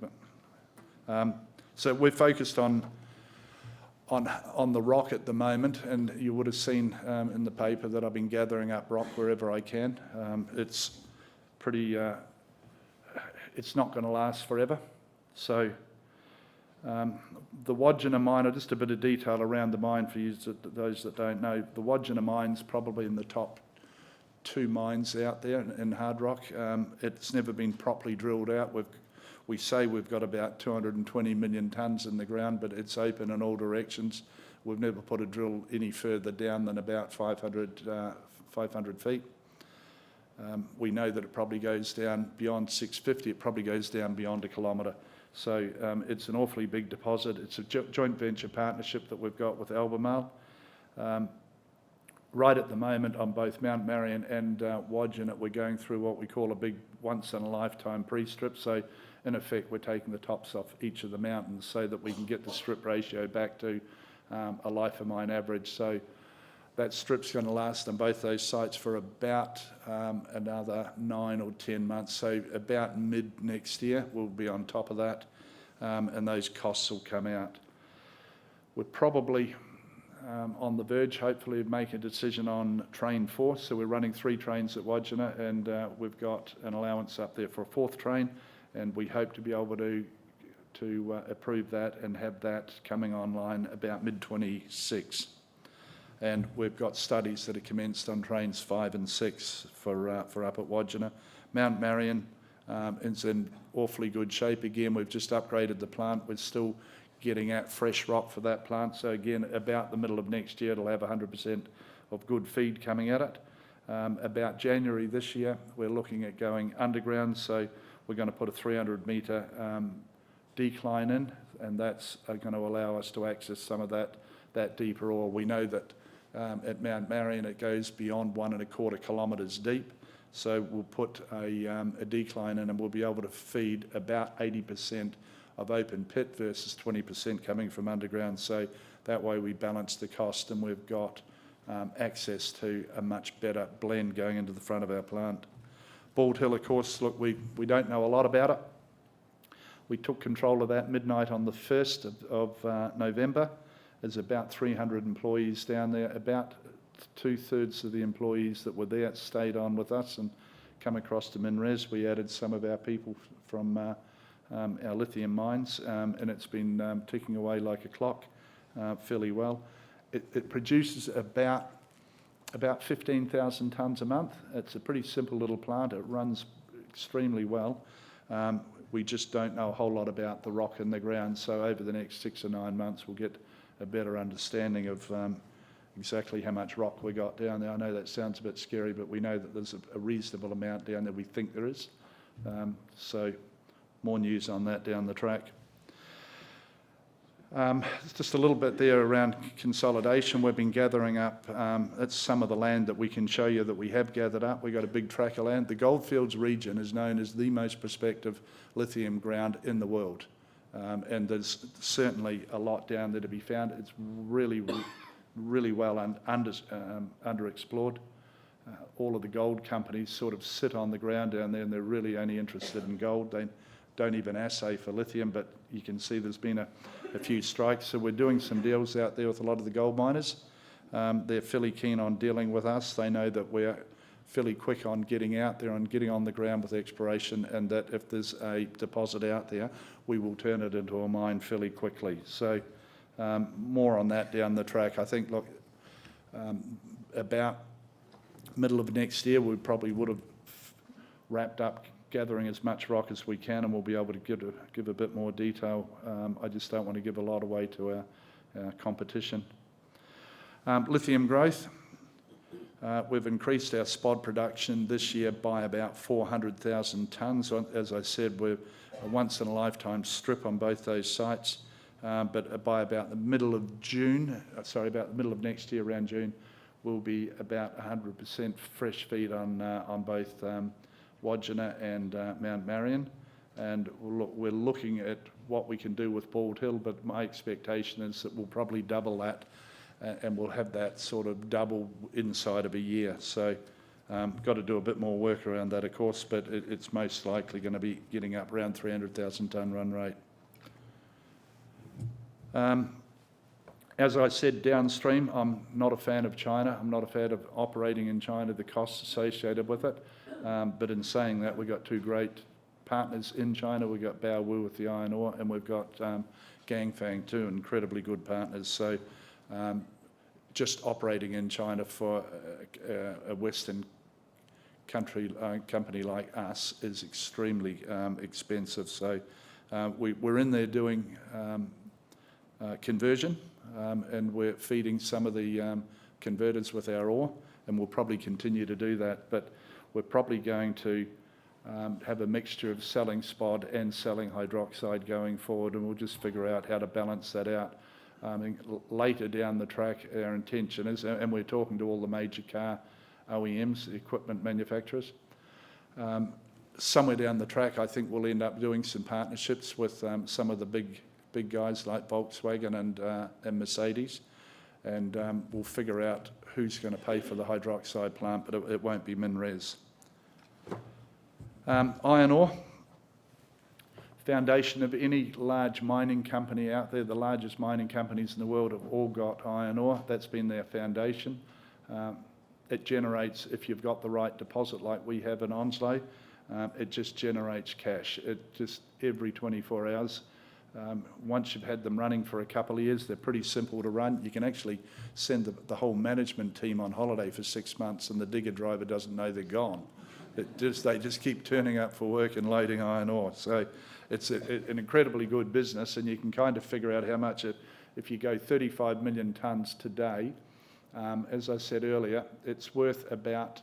P: But so we're focused on the rock at the moment, and you would have seen in the paper that I've been gathering up rock wherever I can. It's pretty. It's not going to last forever. So the Wodgina mine, just a bit of detail around the mine for you, those that don't know. The Wodgina mine's probably in the top 2 mines out there in hard rock. It's never been properly drilled out. We say we've got about 220 million tonnes in the ground, but it's open in all directions. We've never put a drill any further down than about 500 feet. We know that it probably goes down beyond 650. It probably goes down beyond 1 kilometre. So it's an awfully big deposit. It's a joint venture partnership that we've got with Albemarle. Right at the moment on both Mount Marion and Wodgina, we're going through what we call a big once-in-a-lifetime pre-strip. So in effect, we're taking the tops off each of the mountains so that we can get the strip ratio back to a life of mine average. So that strip's going to last on both those sites for about another 9 or 10 months. So about mid next year, we'll be on top of that, and those costs will come out. We're probably on the verge, hopefully, of making a decision on train 4. So we're running 3 trains at Wodgina, and we've got an allowance up there for a 4th train, and we hope to be able to approve that and have that coming online about mid-26. And we've got studies that are commenced on trains 5 and 6 for up at Wodgina. Mount Marion is in awfully good shape. Again, we've just upgraded the plant. We're still getting out fresh rock for that plant. So again, about the middle of next year, it'll have 100% of good feed coming at it. About January this year, we're looking at going underground. So we're going to put a 300-metre decline in, and that's going to allow us to access some of that deeper ore. We know that at Mount Marion, it goes beyond 1.25 kilometres deep. So we'll put a decline in, and we'll be able to feed about 80% of open pit versus 20% coming from underground. So that way we balance the cost, and we've got access to a much better blend going into the front of our plant. Bald Hill, of course, look, we don't know a lot about it. We took control of that midnight on the 1st of November. There's about 300 employees down there. About 2/3 of the employees that were there stayed on with us and come across to MinRes. We added some of our people from our lithium mines, and it's been ticking away like a clock fairly well. It produces about 15,000 tonnes a month. It's a pretty simple little plant. It runs extremely well. We just don't know a whole lot about the rock in the ground. So over the next 6 or 9 months, we'll get a better understanding of exactly how much rock we got down there. I know that sounds a bit scary, but we know that there's a reasonable amount down there. We think there is. So more news on that down the track. Just a little bit there around consolidation. We've been gathering up, it's some of the land that we can show you that we have gathered up. We've got a big tract of land. The Goldfields region is known as the most prospective lithium ground in the world. And there's certainly a lot down there to be found. It's really well underexplored. All of the gold companies sort of sit on the ground down there and they're really only interested in gold. They don't even assay for lithium, but you can see there's been a few strikes. So we're doing some deals out there with a lot of the gold miners. They're fairly keen on dealing with us. They know that we're fairly quick on getting out there and getting on the ground with exploration, and that if there's a deposit out there, we will turn it into a mine fairly quickly. So more on that down the track. I think, look, about middle of next year, we probably would have wrapped up gathering as much rock as we can, and we'll be able to give a bit more detail. I just don't want to give a lot away to our competition. Lithium growth. We've increased our spod production this year by about 400,000 tonnes. As I said, we're a once-in-a-lifetime strip on both those sites, but by about the middle of next year, around June, we'll be about 100% fresh feed on both Wodgina and Mount Marion, and we're looking at what we can do with Bald Hill, but my expectation is that we'll probably double that, and we'll have that sort of double inside of a year. So got to do a bit more work around that, of course, but it's most likely going to be getting up around 300,000 tonne run rate. As I said, downstream, I'm not a fan of China. I'm not a fan of operating in China, the costs associated with it. But in saying that, we've got two great partners in China. We've got Baowu with the iron ore, and we've got Ganfeng too, incredibly good partners. So just operating in China for a Western company like us is extremely expensive. So we're in there doing conversion, and we're feeding some of the converters with our ore, and we'll probably continue to do that. But we're probably going to have a mixture of selling spod and selling hydroxide going forward, and we'll just figure out how to balance that out. Later down the track, our intention is, and we're talking to all the major car OEMs, equipment manufacturers. Somewhere down the track, I think we'll end up doing some partnerships with some of the big guys like Volkswagen and Mercedes, and we'll figure out who's going to pay for the hydroxide plant, but it won't be MinRes. Iron ore. Foundation of any large mining company out there, the largest mining companies in the world have all got iron ore. That's been their foundation. It generates, if you've got the right deposit like we have in Onslow, it just generates cash. It just every 24 hours. Once you've had them running for a couple of years, they're pretty simple to run. You can actually send the whole management team on holiday for 6 months and the digger driver doesn't know they're gone. They just keep turning up for work and loading iron ore. So it's an incredibly good business, and you can kind of figure out how much if you go 35 million tonnes today, as I said earlier, it's worth about,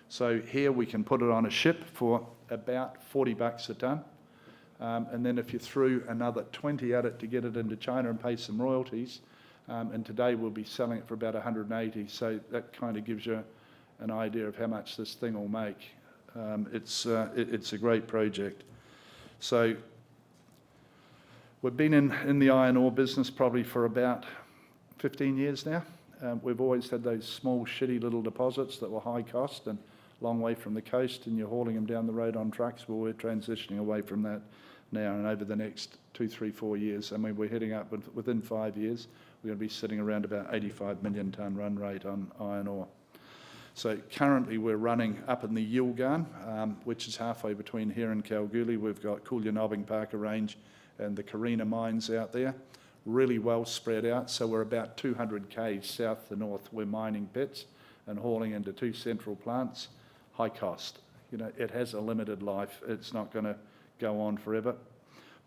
P: so here we can put it on a ship for about $40 a tonne. And then if you threw another 20 at it to get it into China and pay some royalties, and today we'll be selling it for about 180. So that kind of gives you an idea of how much this thing will make. It's a great project. So we've been in the iron ore business probably for about 15 years now. We've always had those small, shitty little deposits that were high cost and long way from the coast, and you're hauling them down the road on trucks. Well, we're transitioning away from that now, and over the next 2, 3, 4 years, I mean, we're heading up within 5 years, we're going to be sitting around about 85 million tonne run rate on iron ore. So currently we're running up in the Yilgarn, which is halfway between here and Kalgoorlie. We've got Coolyanobing, Parker Range and the Carina mines out there, really well spread out. So we're about 200 k's south to north. We're mining pits and hauling into 2 central plants. High cost. You know, it has a limited life. It's not going to go on forever.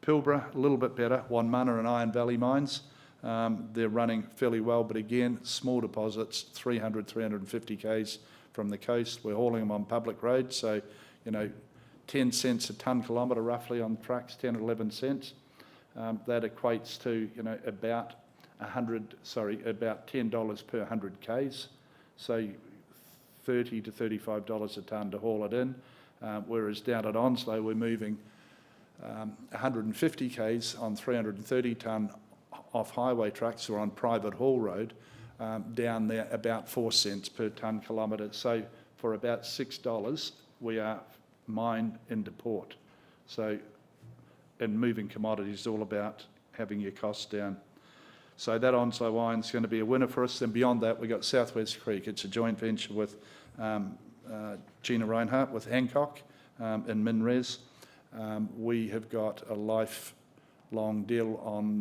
P: Pilbara, a little bit better. Wonmunna and Iron Valley mines, they're running fairly well, but again, small deposits, 300, 350 k's from the coast. We're hauling them on public roads, so, you know, 10 cents a tonne kilometre roughly on trucks, 10 or 11 cents. That equates to, about $10 per 100 Ks. So $30 to $35 a tonne to haul it in. Whereas down at Onslow, we're moving 150 Ks on 330 tonne off-highway trucks or on private haul road, down there about 4 cents per tonne kilometre. So for about $6, we are mined into port. So, and moving commodities is all about having your costs down. So that Onslow iron is going to be a winner for us. Then beyond that, we've got Southwest Creek. It's a joint venture with Gina Reinhardt with Hancock and MinRes. We have got a lifelong deal on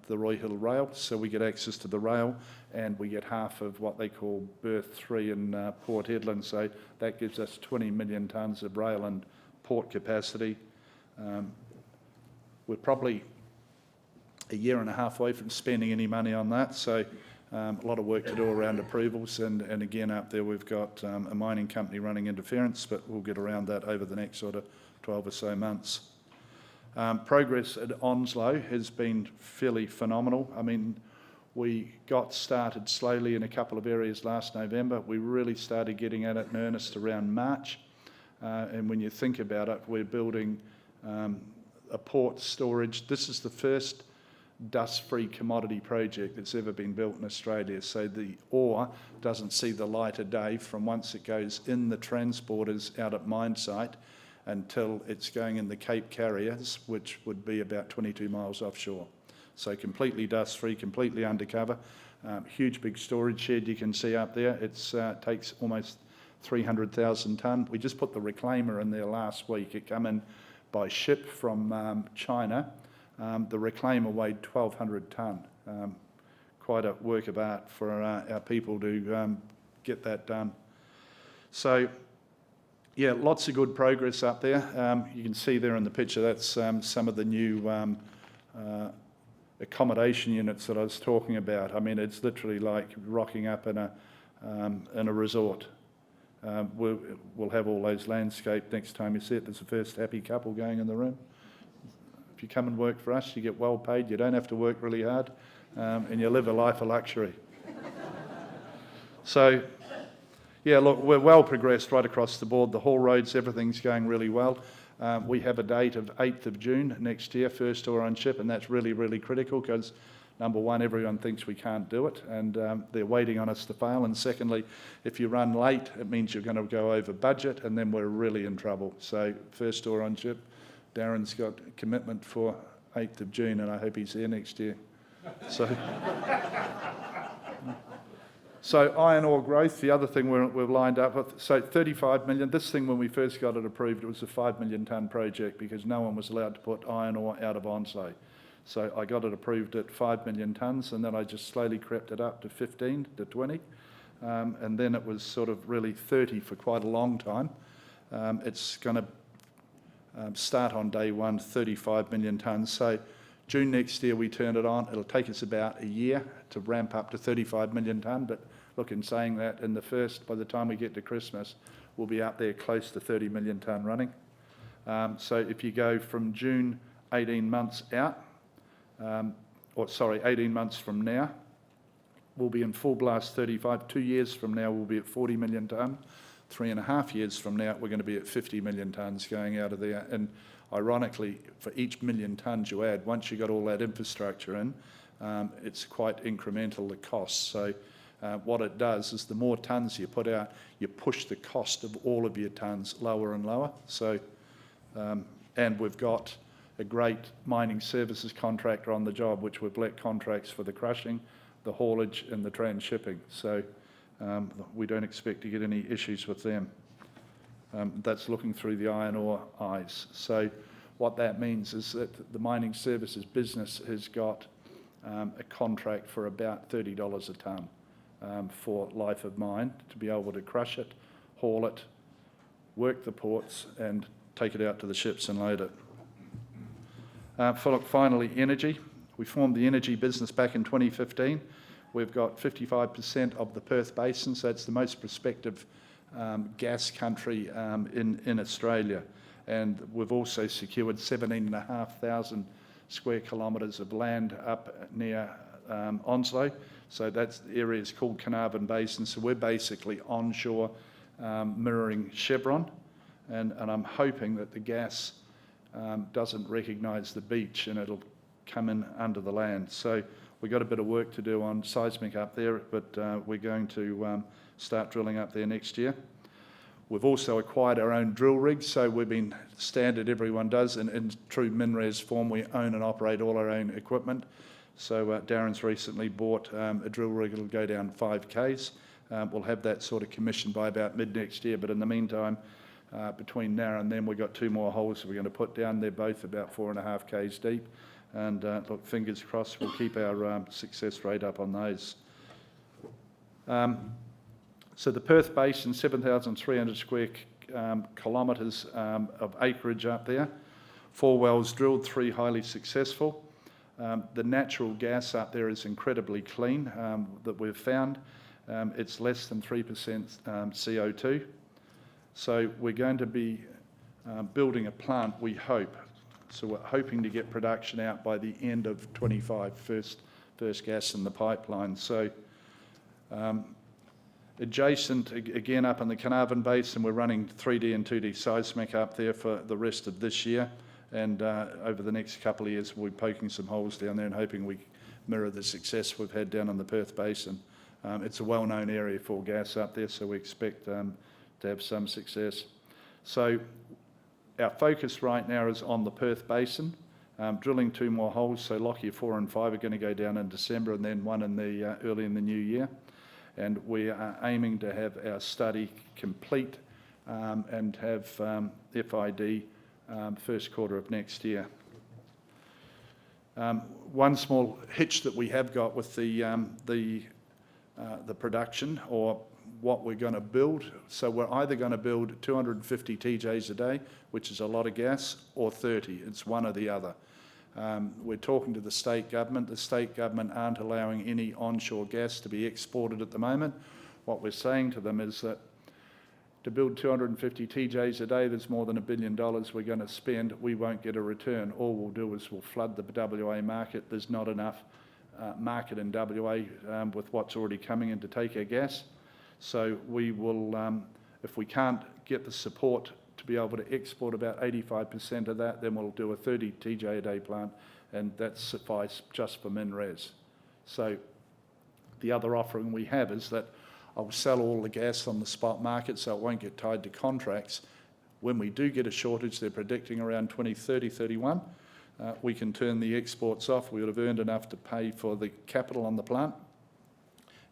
P: the Roy Hill rail, so we get access to the rail and we get half of what they call berth 3 in Port Hedland, so that gives us 20 million tonnes of rail and port capacity. We're probably a year and a half away from spending any money on that, so a lot of work to do around approvals, and again up there we've got a mining company running interference, but we'll get around that over the next sort of 12 or so months. Progress at Onslow has been fairly phenomenal. I mean, we got started slowly in a couple of areas last November. We really started getting at it in earnest around March. And when you think about it, we're building a port storage. This is the first dust-free commodity project that's ever been built in Australia. So the ore doesn't see the light of day from once it goes in the transporters out at mine site until it's going in the Cape carriers, which would be about 22 miles offshore. So completely dust-free, completely undercover. Huge big storage shed you can see up there. It takes almost 300,000 tonne. We just put the reclaimer in there last week. It came in by ship from China. The reclaimer weighed 1,200 tonne. Quite a work of art for our people to get that done. So, yeah, lots of good progress up there. You can see there in the picture, that's some of the new accommodation units that I was talking about. I mean, it's literally like rocking up in a resort. We'll have all those landscaped next time you see it. There's the first happy couple going in the room. If you come and work for us, you get well paid, you don't have to work really hard, and you live a life of luxury. So, yeah, look, we're well progressed right across the board. The haul roads, everything's going really well. We have a date of 8th of June next year, first ore on ship, and that's really, really critical because, number one, everyone thinks we can't do it, and they're waiting on us to fail. And secondly, if you run late, it means you're going to go over budget, and then we're really in trouble. So first ore on ship, Darren's got a commitment for 8th of June, and I hope he's here next year. So iron ore growth, the other thing we've lined up with, so 35 million. This thing, when we first got it approved, it was a 5 million tonne project because no one was allowed to put iron ore out of Onslow. So I got it approved at 5 million tonnes, and then I just slowly crept it up to 15 to 20. And then it was sort of really 30 for quite a long time. It's going to start on day one, 35 million tonnes. So June next year we turn it on. It'll take us about a year to ramp up to 35 million tonne, but look, in saying that, by the time we get to Christmas, we'll be out there close to 30 million tonne running. So if you go from June 18 months out, 18 months from now, we'll be in full blast 35. 2 years from now, we'll be at 40 million tonne. 3.5 years from now, we're going to be at 50 million tonnes going out of there. And ironically, for each million tonnes you add, once you've got all that infrastructure in, it's quite incremental, the cost. So what it does is the more tonnes you put out, you push the cost of all of your tonnes lower and lower. So, and we've got a great mining services contractor on the job, which we've let contracts for the crushing, the haulage and the transshipping. So we don't expect to get any issues with them. That's looking through the iron ore eyes. So what that means is that the mining services business has got a contract for about $30 a tonne for life of mine to be able to crush it, haul it, work the ports and take it out to the ships and load it. Finally, energy. We formed the energy business back in 2015. We've got 55% of the Perth Basin, so it's the most prospective gas country in Australia. and we've also secured 17,500 square kilometres of land up near Onslow. So that area is called Carnarvon Basin. So we're basically onshore, mirroring Chevron, and I'm hoping that the gas doesn't recognise the beach and it'll come in under the land. So we've got a bit of work to do on seismic up there, but we're going to start drilling up there next year. We've also acquired our own drill rigs, so we've been standard, everyone does, and in true MinRes form, we own and operate all our own equipment. So Darren's recently bought a drill rig that'll go down 5 Ks. We'll have that sort of commissioned by about mid next year, but in the meantime, between now and then, we've got 2 more holes we're going to put down. They're both about 4.5 Ks deep. And look, fingers crossed, we'll keep our success rate up on those. So the Perth Basin, 7,300 square kilometres of acreage up there. 4 wells drilled, 3 highly successful. The natural gas up there is incredibly clean that we've found. It's less than 3% CO2. So we're going to be building a plant, we hope. So we're hoping to get production out by the end of 25, first gas in the pipeline. So adjacent, again up in the Carnarvon Basin, we're running 3D and 2D seismic up there for the rest of this year. And over the next couple of years, we'll be poking some holes down there and hoping we mirror the success we've had down in the Perth Basin. It's a well-known area for gas up there, so we expect to have some success. So our focus right now is on the Perth Basin, drilling 2 more holes. So Lockyer 4 and 5 are going to go down in December, and then one in the early in the new year. And we are aiming to have our study complete and have FID first quarter of next year. One small hitch that we have got with the production, or what we're going to build. So we're either going to build 250 TJs a day, which is a lot of gas, or 30. It's one or the other. We're talking to the state government. The state government aren't allowing any onshore gas to be exported at the moment. What we're saying to them is that to build 250 TJs a day, there's more than $1 billion we're going to spend. We won't get a return. All we'll do is we'll flood the WA market. There's not enough market in WA with what's already coming in to take our gas. So we will, if we can't get the support to be able to export about 85% of that, then we'll do a 30 TJ a day plant, and that suffices just for MinRes. So the other offering we have is that I'll sell all the gas on the spot market, so it won't get tied to contracts. When we do get a shortage, they're predicting around 2030, 31, we can turn the exports off. We would have earned enough to pay for the capital on the plant,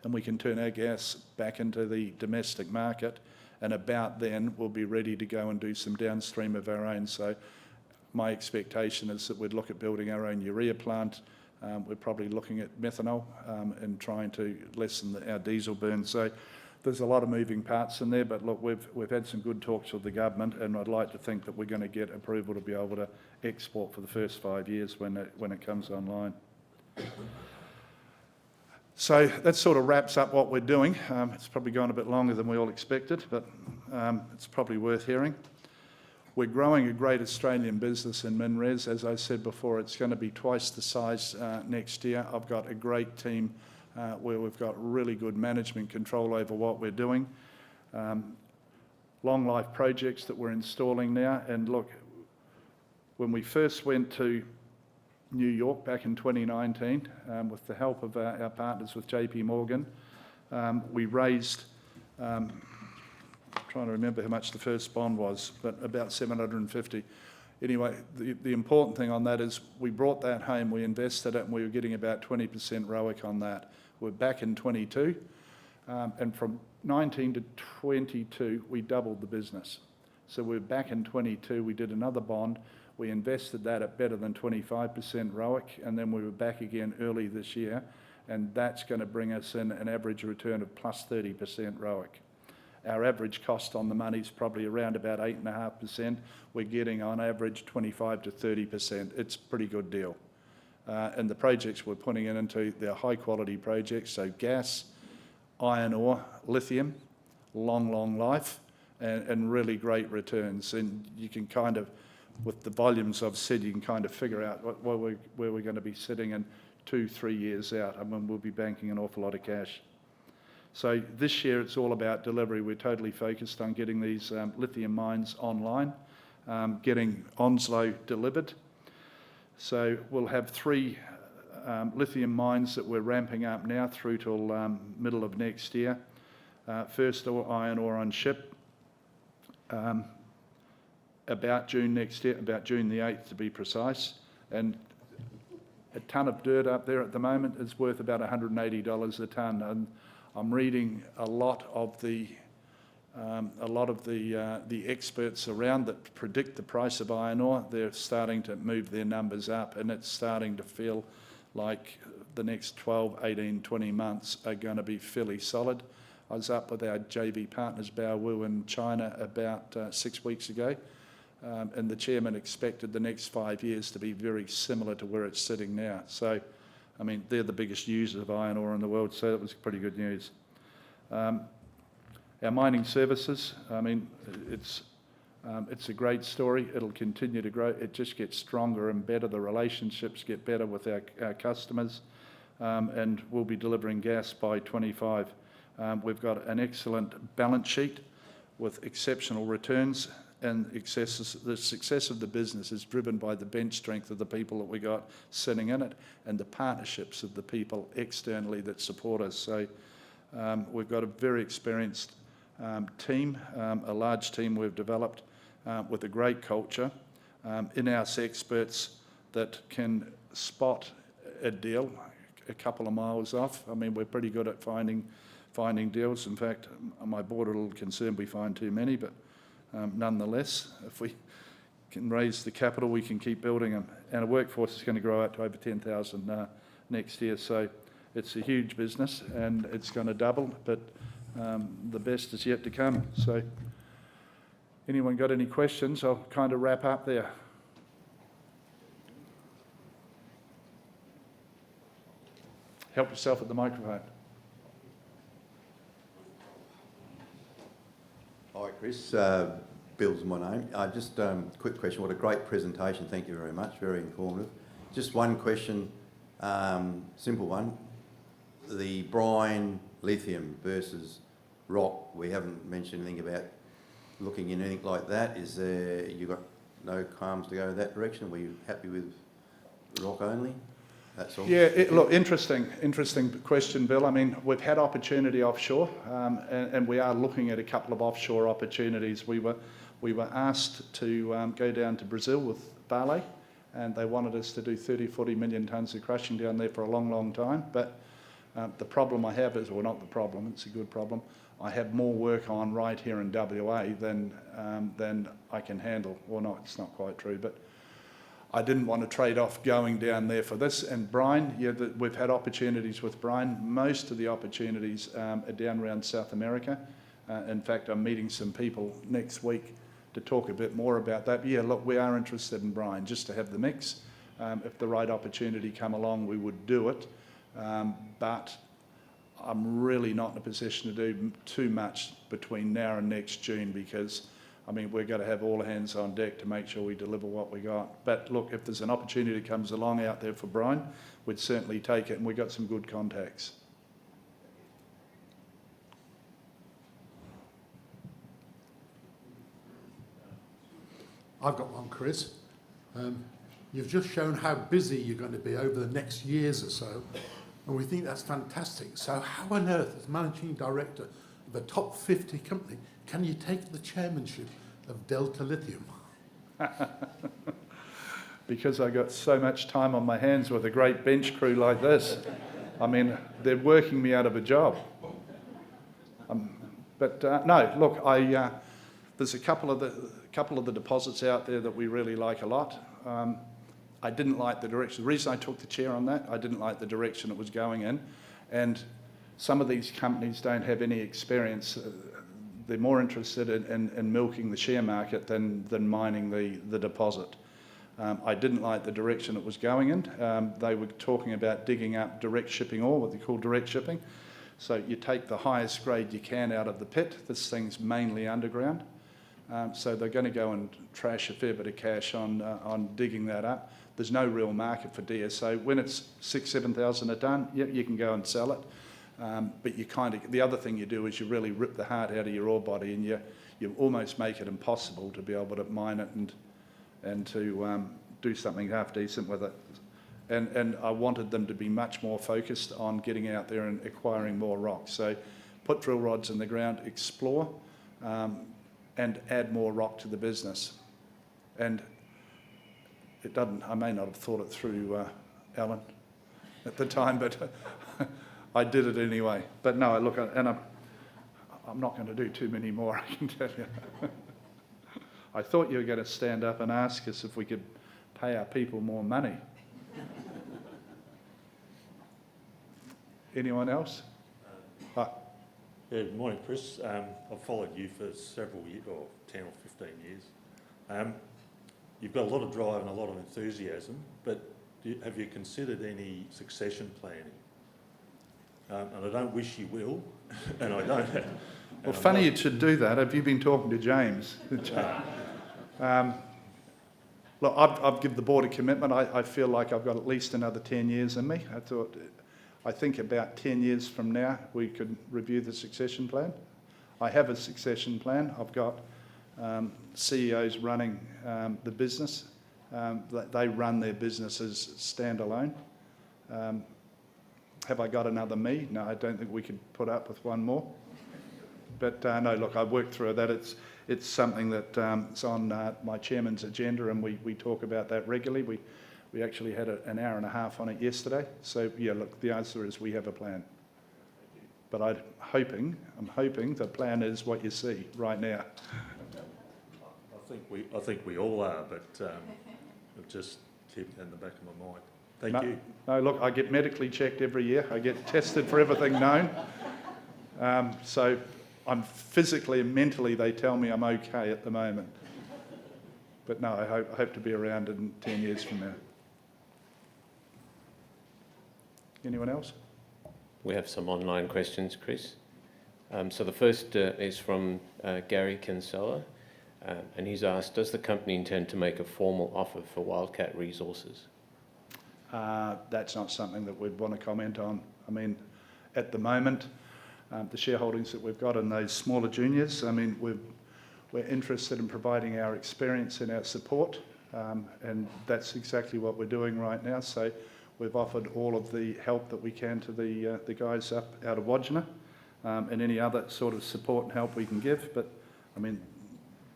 P: and we can turn our gas back into the domestic market, and about then we'll be ready to go and do some downstream of our own. So my expectation is that we'd look at building our own urea plant. We're probably looking at methanol and trying to lessen our diesel burn. So there's a lot of moving parts in there, but look, we've had some good talks with the government, and I'd like to think that we're going to get approval to be able to export for the first 5 years when it comes online. So that sort of wraps up what we're doing. It's probably gone a bit longer than we all expected, but it's probably worth hearing. We're growing a great Australian business in MinRes. As I said before, it's going to be twice the size next year. I've got a great team where we've got really good management control over what we're doing. Long life projects that we're installing now. And look, when we first went to New York back in 2019, with the help of our partners with JP Morgan, we raised, I'm trying to remember how much the first bond was, but about 750. Anyway, the important thing on that is we brought that home, we invested it, and we were getting about 20% ROIC on that. We're back in 22, and from 19 to 22, we doubled the business. So we're back in 22, we did another bond, we invested that at better than 25% ROIC, and then we were back again early this year, and that's going to bring us in an average return of plus 30% ROIC. Our average cost on the money is probably around about 8.5%. We're getting on average 25 to 30%. It's a pretty good deal. And the projects we're putting into, they're high quality projects, so gas, iron ore, lithium, long life, and really great returns. And you can kind of, with the volumes I've said, you can kind of figure out where we're going to be sitting in 2-3 years out. I mean, we'll be banking an awful lot of cash. So this year it's all about delivery. We're totally focused on getting these lithium mines online, getting Onslow delivered. So we'll have 3 lithium mines that we're ramping up now through till middle of next year. First iron ore on ship about June next year, about June the 8th to be precise. And a tonne of dirt up there at the moment is worth about $180 a tonne. And I'm reading a lot of the experts around that predict the price of iron ore. They're starting to move their numbers up, and it's starting to feel like the next 12, 18, 20 months are going to be fairly solid. I was up with our JV partners, Baowu, in China about 6 weeks ago, and the chairman expected the next 5 years to be very similar to where it's sitting now. So, I mean, they're the biggest users of iron ore in the world, so that was pretty good news. Our mining services, I mean, it's a great story. It'll continue to grow. It just gets stronger and better. The relationships get better with our customers, and we'll be delivering gas by 25. We've got an excellent balance sheet with exceptional returns, and the success of the business is driven by the bench strength of the people that we got sitting in it and the partnerships of the people externally that support us. So we've got a very experienced team, a large team we've developed with a great culture, in-house experts that can spot a deal a couple of miles off. I mean, we're pretty good at finding deals. In fact, my board are a little concerned we find too many, but nonetheless, if we can raise the capital, we can keep building them. And our workforce is going to grow out to over 10,000 next year. So it's a huge business, and it's going to double, but the best is yet to come. So anyone got any questions? I'll kind of wrap up there. Help yourself at the microphone.
Q: Hi, Chris. Bill's my name. Just quick question. What a great presentation. Thank you very much. Very informative. Just one question, simple one. The brine lithium versus rock, we haven't mentioned anything about looking in anything like that. Is there, you got no qualms to go in that direction? Were you happy with rock only? That's all.
P: Yeah, look, interesting question, Bill. I mean, we've had opportunity offshore, and we are looking at a couple of offshore opportunities. We were asked to go down to Brazil with Vale, and they wanted us to do 30-40 million tonnes of crushing down there for a long, long time. But the problem I have is, well, not the problem, it's a good problem. I have more work on right here in WA than I can handle. Well, no, it's not quite true, but I didn't want to trade off going down there for this. And brine, yeah, we've had opportunities with brine. Most of the opportunities are down around South America. In fact, I'm meeting some people next week to talk a bit more about that. But yeah, look, we are interested in brine, just to have the mix. If the right opportunity come along, we would do it. But I'm really not in a position to do too much between now and next June, because I mean, we're going to have all hands on deck to make sure we deliver what we got. But look, if there's an opportunity that comes along out there for brine, we'd certainly take it, and we've got some good contacts.
K: I've got one, Chris. You've just shown how busy you're going to be over the next years or so, and we think that's fantastic. So how on earth, as managing director of a top 50 company, can you take the chairmanship of Delta Lithium?
P: Because I got so much time on my hands with a great bench crew like this. I mean, they're working me out of a job. No, look, there's a couple of the deposits out there that we really like a lot. I didn't like the direction. The reason I took the chair on that, I didn't like the direction it was going in. And some of these companies don't have any experience. They're more interested in milking the share market than mining the deposit. I didn't like the direction it was going in. They were talking about digging up direct shipping ore, what they call direct shipping. So you take the highest grade you can out of the pit. This thing's mainly underground. So they're going to go and trash a fair bit of cash on digging that up. There's no real market for DSO. When it's 6,000-7,000 a tonne, you can go and sell it. But you the other thing you do is you really rip the heart out of your ore body, and you almost make it impossible to be able to mine it and to do something half decent with it. And I wanted them to be much more focused on getting out there and acquiring more rock. So put drill rods in the ground, explore, and add more rock to the business. And it doesn't, I may not have thought it through, Alan, at the time, but I did it anyway. But no, look, and I'm not going to do too many more, I can tell you. I thought you were going to stand up and ask us if we could pay our people more money. Anyone else?
R: Yeah, good morning, Chris. I've followed you for several years, or 10 or 15 years. You've got a lot of drive and a lot of enthusiasm, but have you considered any succession planning? And I don't wish you will, and I don't.
P: Well, funny you should do that. Have you been talking to James? Look, I've given the board a commitment. I feel like I've got at least another 10 years in me. I think about 10 years from now we could review the succession plan. I have a succession plan. I've got CEOs running the business. They run their businesses standalone. Have I got another me? No, I don't think we could put up with one more. But no, look, I've worked through that. It's something that's on my chairman's agenda, and we talk about that regularly. We actually had an hour and a half on it yesterday. So yeah, look, the answer is we have a plan. But I'm hoping the plan is what you see right now.
R: I think we all are, but I'll just keep it in the back of my mind. Thank you.
P: No, look, I get medically checked every year. I get tested for everything known. So I'm physically and mentally, they tell me I'm okay at the moment. But no, I hope to be around in 10 years from now. Anyone else?
J: We have some online questions, Chris. So the first is from Gary Kinsella, and he's asked, does the company intend to make a formal offer for Wildcat Resources?
P: That's not something that we'd want to comment on. I mean, at the moment, the shareholdings that we've got in those smaller juniors, I mean, we're interested in providing our experience and our support, and that's exactly what we're doing right now. So we've offered all of the help that we can to the guys up out of Wodgina, and any other sort of support and help we can give. But I mean,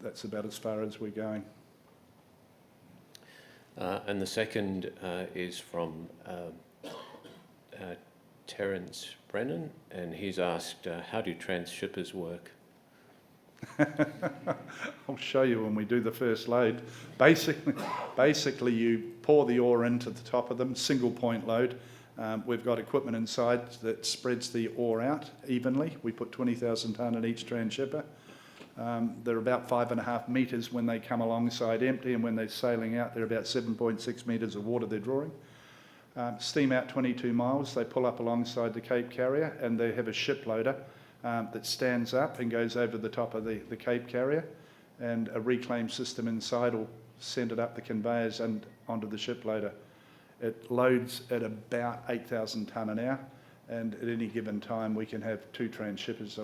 P: that's about as far as we're going.
J: And the second is from Terence Brennan, and he's asked, how do transshippers work?
P: I'll show you when we do the first load. Basically, you pour the ore into the top of them, single point load. We've got equipment inside that spreads the ore out evenly. We put 20,000 tonne in each transhipper. They're about 5.5 metres when they come alongside empty, and when they're sailing out, they're about 7.6 metres of water they're drawing. Steam out 22 miles, they pull up alongside the Cape Carrier, and they have a ship loader that stands up and goes over the top of the Cape Carrier, and a reclaim system inside will send it up the conveyors and onto the ship loader. It loads at about 8,000 tonne an hour, and at any given time we can have 2 transshippers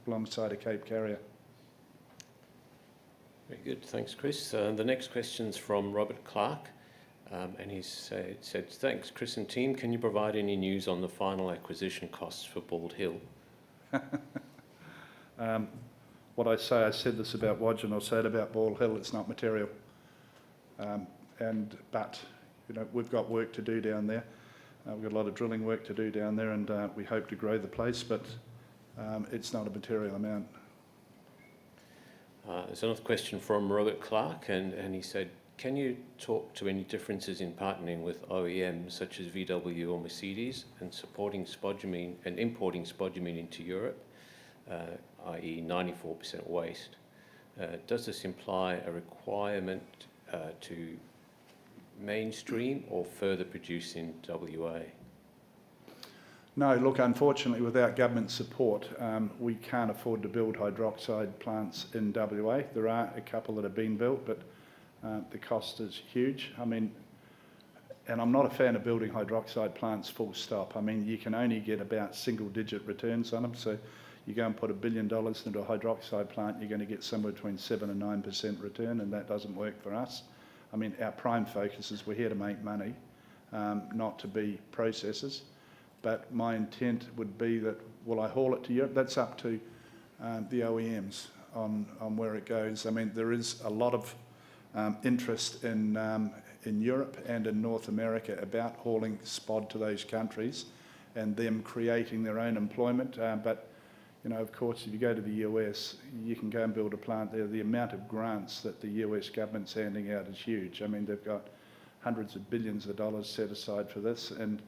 P: alongside a Cape Carrier.
J: Very good, thanks Chris. The next question's from Robert Clark, and he said, thanks Chris and team, can you provide any news on the final acquisition costs for Bald Hill?
P: What I said this about Wodgina, I'll say it about Bald Hill, it's not material. But you know, we've got work to do down there. We've got a lot of drilling work to do down there, and we hope to grow the place, but it's not a material amount.
J: There's another question from Robert Clark, and he said, can you talk to any differences in partnering with OEMs such as VW or Mercedes and supporting spodumene and importing spodumene into Europe, i.e. 94% waste? Does this imply a requirement to mainstream or further produce in WA?
P: No, look, unfortunately, without government support, we can't afford to build hydroxide plants in WA. There are a couple that have been built, but the cost is huge. I mean, and I'm not a fan of building hydroxide plants full stop. I mean, you can only get about single-digit returns on them. So you go and put $1 billion into a hydroxide plant, you're going to get somewhere between 7 and 9% return, and that doesn't work for us. I mean, our prime focus is we're here to make money, not to be processors. But my intent would be that, will I haul it to Europe? That's up to the OEMs on where it goes. I mean, there is a lot of interest in Europe and in North America about hauling spod to those countries and them creating their own employment. But, you know, of course, if you go to the US, you can go and build a plant there. The amount of grants that the US government's handing out is huge. I mean, they've got hundreds of billions of dollars set aside for this, and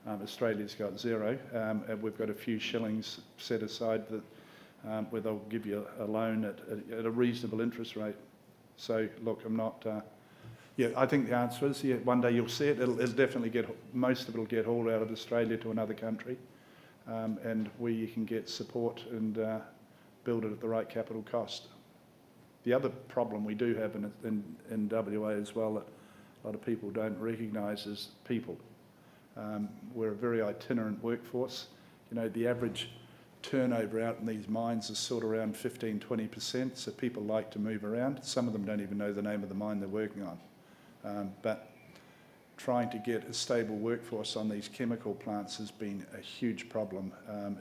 P: Australia's got zero, and we've got a few shillings set aside that where they'll give you a loan at a reasonable interest rate. So look, I'm not. Yeah, I think the answer is one day you'll see it. It'll definitely most of it'll get hauled out of Australia to another country, and where you can get support and build it at the right capital cost. The other problem we do have in WA as well that a lot of people don't recognise is people. We're a very itinerant workforce. You know, the average turnover out in these mines is sort of around 15-20%, so people like to move around. Some of them don't even know the name of the mine they're working on. But trying to get a stable workforce on these chemical plants has been a huge problem.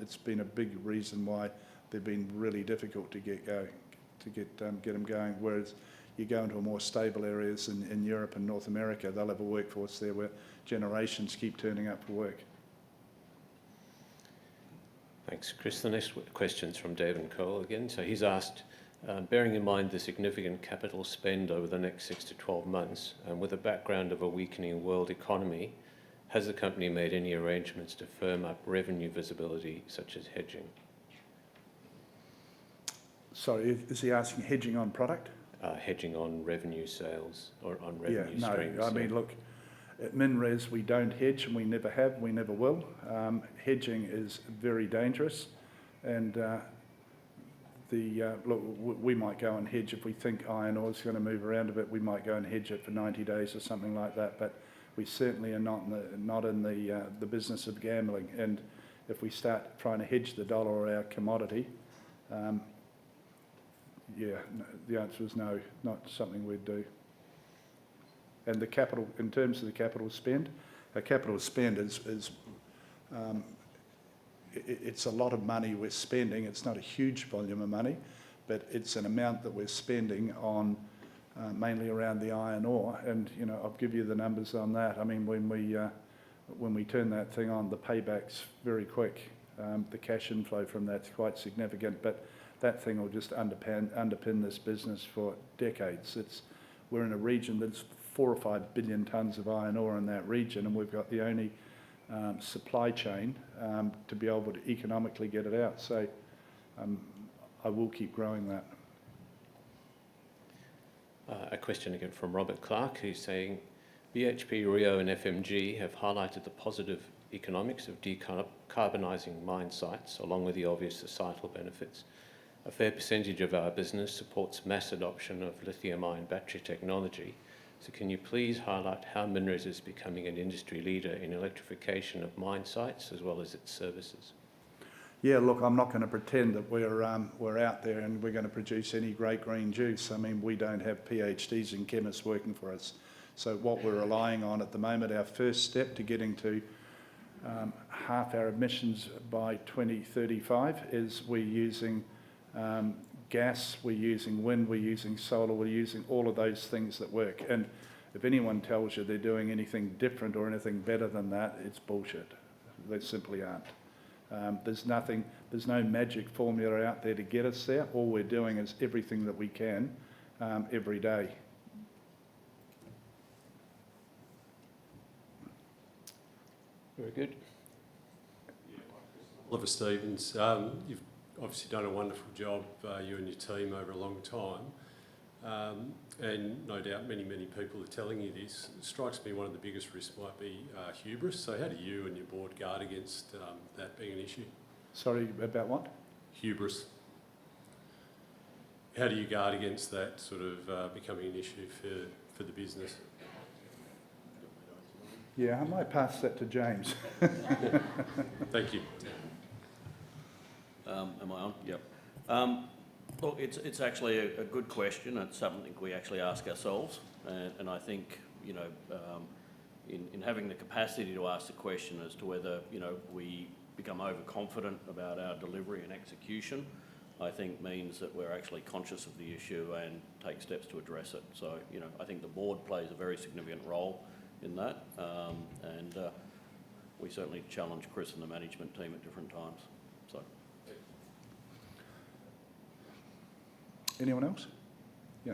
P: It's been a big reason why they've been really difficult to get going, to get them going, whereas you go into more stable areas in Europe and North America, they'll have a workforce there where generations keep turning up for work.
J: Thanks, Chris. The next question's from David Cole again. So he's asked, bearing in mind the significant capital spend over the next 6 to 12 months, and with a background of a weakening world economy, has the company made any arrangements to firm up revenue visibility, such as hedging?
P: Sorry, is he asking hedging on product?
J: Hedging on revenue sales or on revenue streams.
P: No, I mean, look, at MinRes we don't hedge, and we never have, we never will. Hedging is very dangerous, and look, we might go and hedge if we think iron ore is going to move around a bit. We might go and hedge it for 90 days or something like that, but we certainly are not in the business of gambling. And if we start trying to hedge the dollar or our commodity, yeah, no, the answer is no, not something we'd do. And the capital, in terms of the capital spend, our capital spend is it's a lot of money we're spending. It's not a huge volume of money, but it's an amount that we're spending on mainly around the iron ore. And you know, I'll give you the numbers on that. I mean, when we turn that thing on, the payback's very quick. The cash inflow from that's quite significant, but that thing will just underpin this business for decades. We're in a region that's 4 or 5 billion tonnes of iron ore in that region, and we've got the only supply chain to be able to economically get it out. So I will keep growing that.
J: A question again from Robert Clark, who's saying, BHP, Rio and FMG have highlighted the positive economics of decarbonising mine sites, along with the obvious societal benefits. A fair percentage of our business supports mass adoption of lithium-ion battery technology. So can you please highlight how MinRes is becoming an industry leader in electrification of mine sites as well as its services?
P: Yeah, look, I'm not going to pretend that we're out there and we're going to produce any great green juice. I mean, we don't have PhDs and chemists working for us. So what we're relying on at the moment, our first step to getting to half our emissions by 2035 is we're using gas, we're using wind, we're using solar, we're using all of those things that work. And if anyone tells you they're doing anything different or anything better than that, it's bullshit. They simply aren't. There's no magic formula out there to get us there. All we're doing is everything that we can every day.
J: Very good.
S: Oliver Stevens, you've obviously done a wonderful job, you and your team, over a long time. and no doubt many people are telling you this. It strikes me one of the biggest risks might be hubris. So how do you and your board guard against that being an issue?
P: Sorry, about what?
S: Hubris. How do you guard against that sort of becoming an issue for the business?
P: Yeah, I might pass that to James.
S: Thank you.
G: Am I on? Yep. Look, it's actually a good question. It's something we actually ask ourselves, and I think, you know, in having the capacity to ask the question as to whether, you know, we become overconfident about our delivery and execution, I think means that we're actually conscious of the issue and take steps to address it. So, you know, I think the board plays a very significant role in that, and we certainly challenge Chris and the management team at different times. So.
P: Anyone else? Yeah.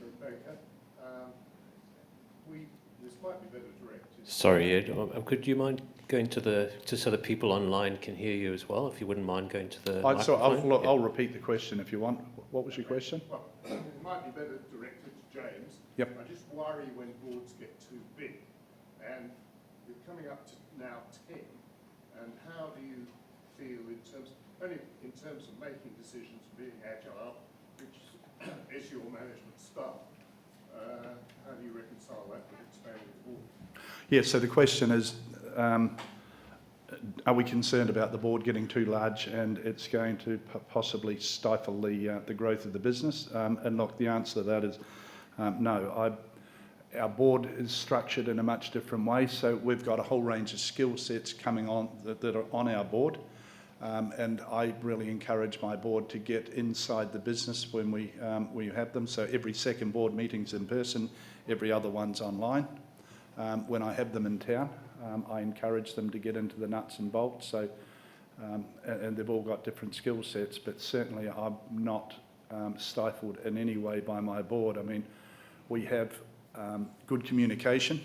T: Rebecca, this might be better directed.
J: Sorry, Ed. Could you mind going to so the people online can hear you as well? If you wouldn't mind going to the microphone.
P: I'll repeat the question if you want. What was your question?
T: Well, it might be better directed to James.
P: Yep.
T: I just worry when boards get too big, and you're coming up to now 10. And how do you feel in terms of making decisions, being agile, which is your management style? How do you reconcile that with expanding the board?
P: Yes, so the question is, are we concerned about the board getting too large and it's going to possibly stifle the growth of the business? And look, the answer to that is no. Our board is structured in a much different way, so we've got a whole range of skill sets coming on that are on our board. And I really encourage my board to get inside the business when we have them. So every second board meeting's in person, every other one's online. When I have them in town, I encourage them to get into the nuts and bolts. So, and they've all got different skill sets, but certainly I'm not stifled in any way by my board. I mean, we have good communication.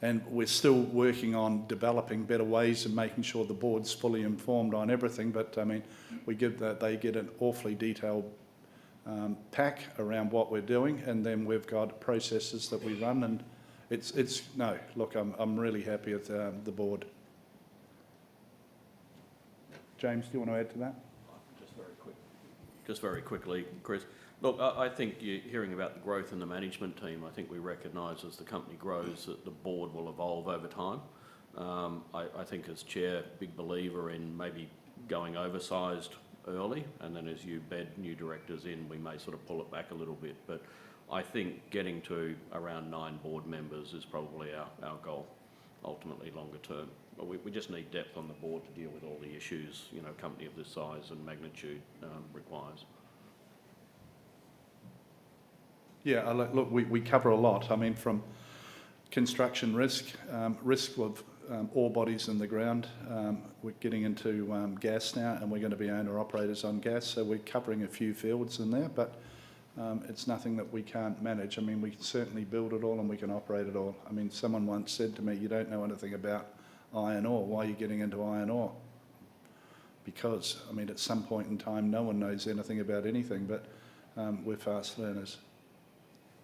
P: And we're still working on developing better ways of making sure the board's fully informed on everything. But I mean, they get an awfully detailed pack around what we're doing, and then we've got processes that we run. And no. Look, I'm really happy with the board. James, do you want to add to that?
G: Just very quickly, Chris. Look, I think you're hearing about the growth in the management team. I think we recognise as the company grows that the board will evolve over time. I think as chair, big believer in maybe going oversized early, and then as you bed new directors in, we may sort of pull it back a little bit. But I think getting to around 9 board members is probably our goal, ultimately longer term. But we just need depth on the board to deal with all the issues, you know, a company of this size and magnitude requires.
P: Yeah, look, we cover a lot. I mean, from construction risk, risk of ore bodies in the ground. We're getting into gas now, and we're going to be owner-operators on gas, so we're covering a few fields in there, but it's nothing that we can't manage. I mean, we can certainly build it all and we can operate it all. I mean, someone once said to me, you don't know anything about iron ore. Why are you getting into iron ore? Because, I mean, at some point in time, no one knows anything about anything, but we're fast learners.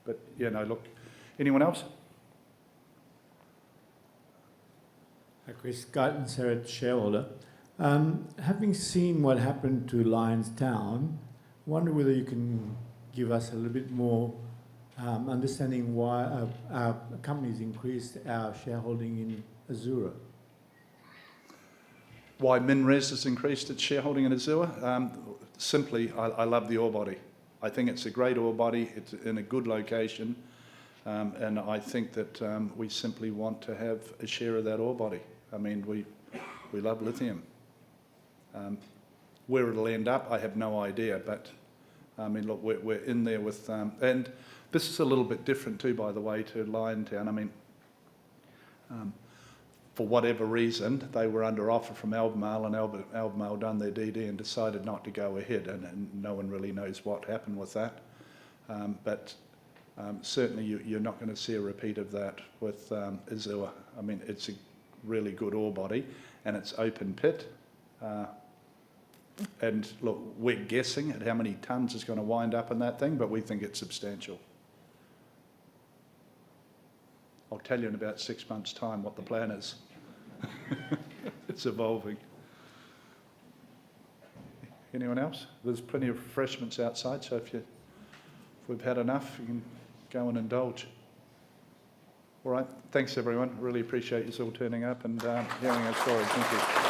P: But, yeah, no, look, anyone else?
U: Hi, Chris Guyton, Sarah, shareholder. Having seen what happened to Lionstown, I wonder whether you can give us a little bit more understanding why our company's increased our shareholding in Azura.
P: Why MinRes has increased its shareholding in Azura? Simply, I love the ore body. I think it's a great ore body, it's in a good location, and I think that we simply want to have a share of that ore body. I mean, we love lithium. Where it'll end up, I have no idea, but I mean, look, we're in there with, and this is a little bit different too, by the way, to Liontown. I mean, for whatever reason, they were under offer from Albemarle, and Albemarle done their DD and decided not to go ahead, and no one really knows what happened with that. But certainly you're not going to see a repeat of that with Azura. I mean, it's a really good ore body, and it's open pit. And look, we're guessing at how many tonnes is going to wind up in that thing, but we think it's substantial. I'll tell you in about 6 months' time what the plan is. It's evolving. Anyone else? There's plenty of refreshments outside, so if we've had enough, you can go and indulge. All right, thanks everyone. Really appreciate you all turning up and hearing our story. Thank you.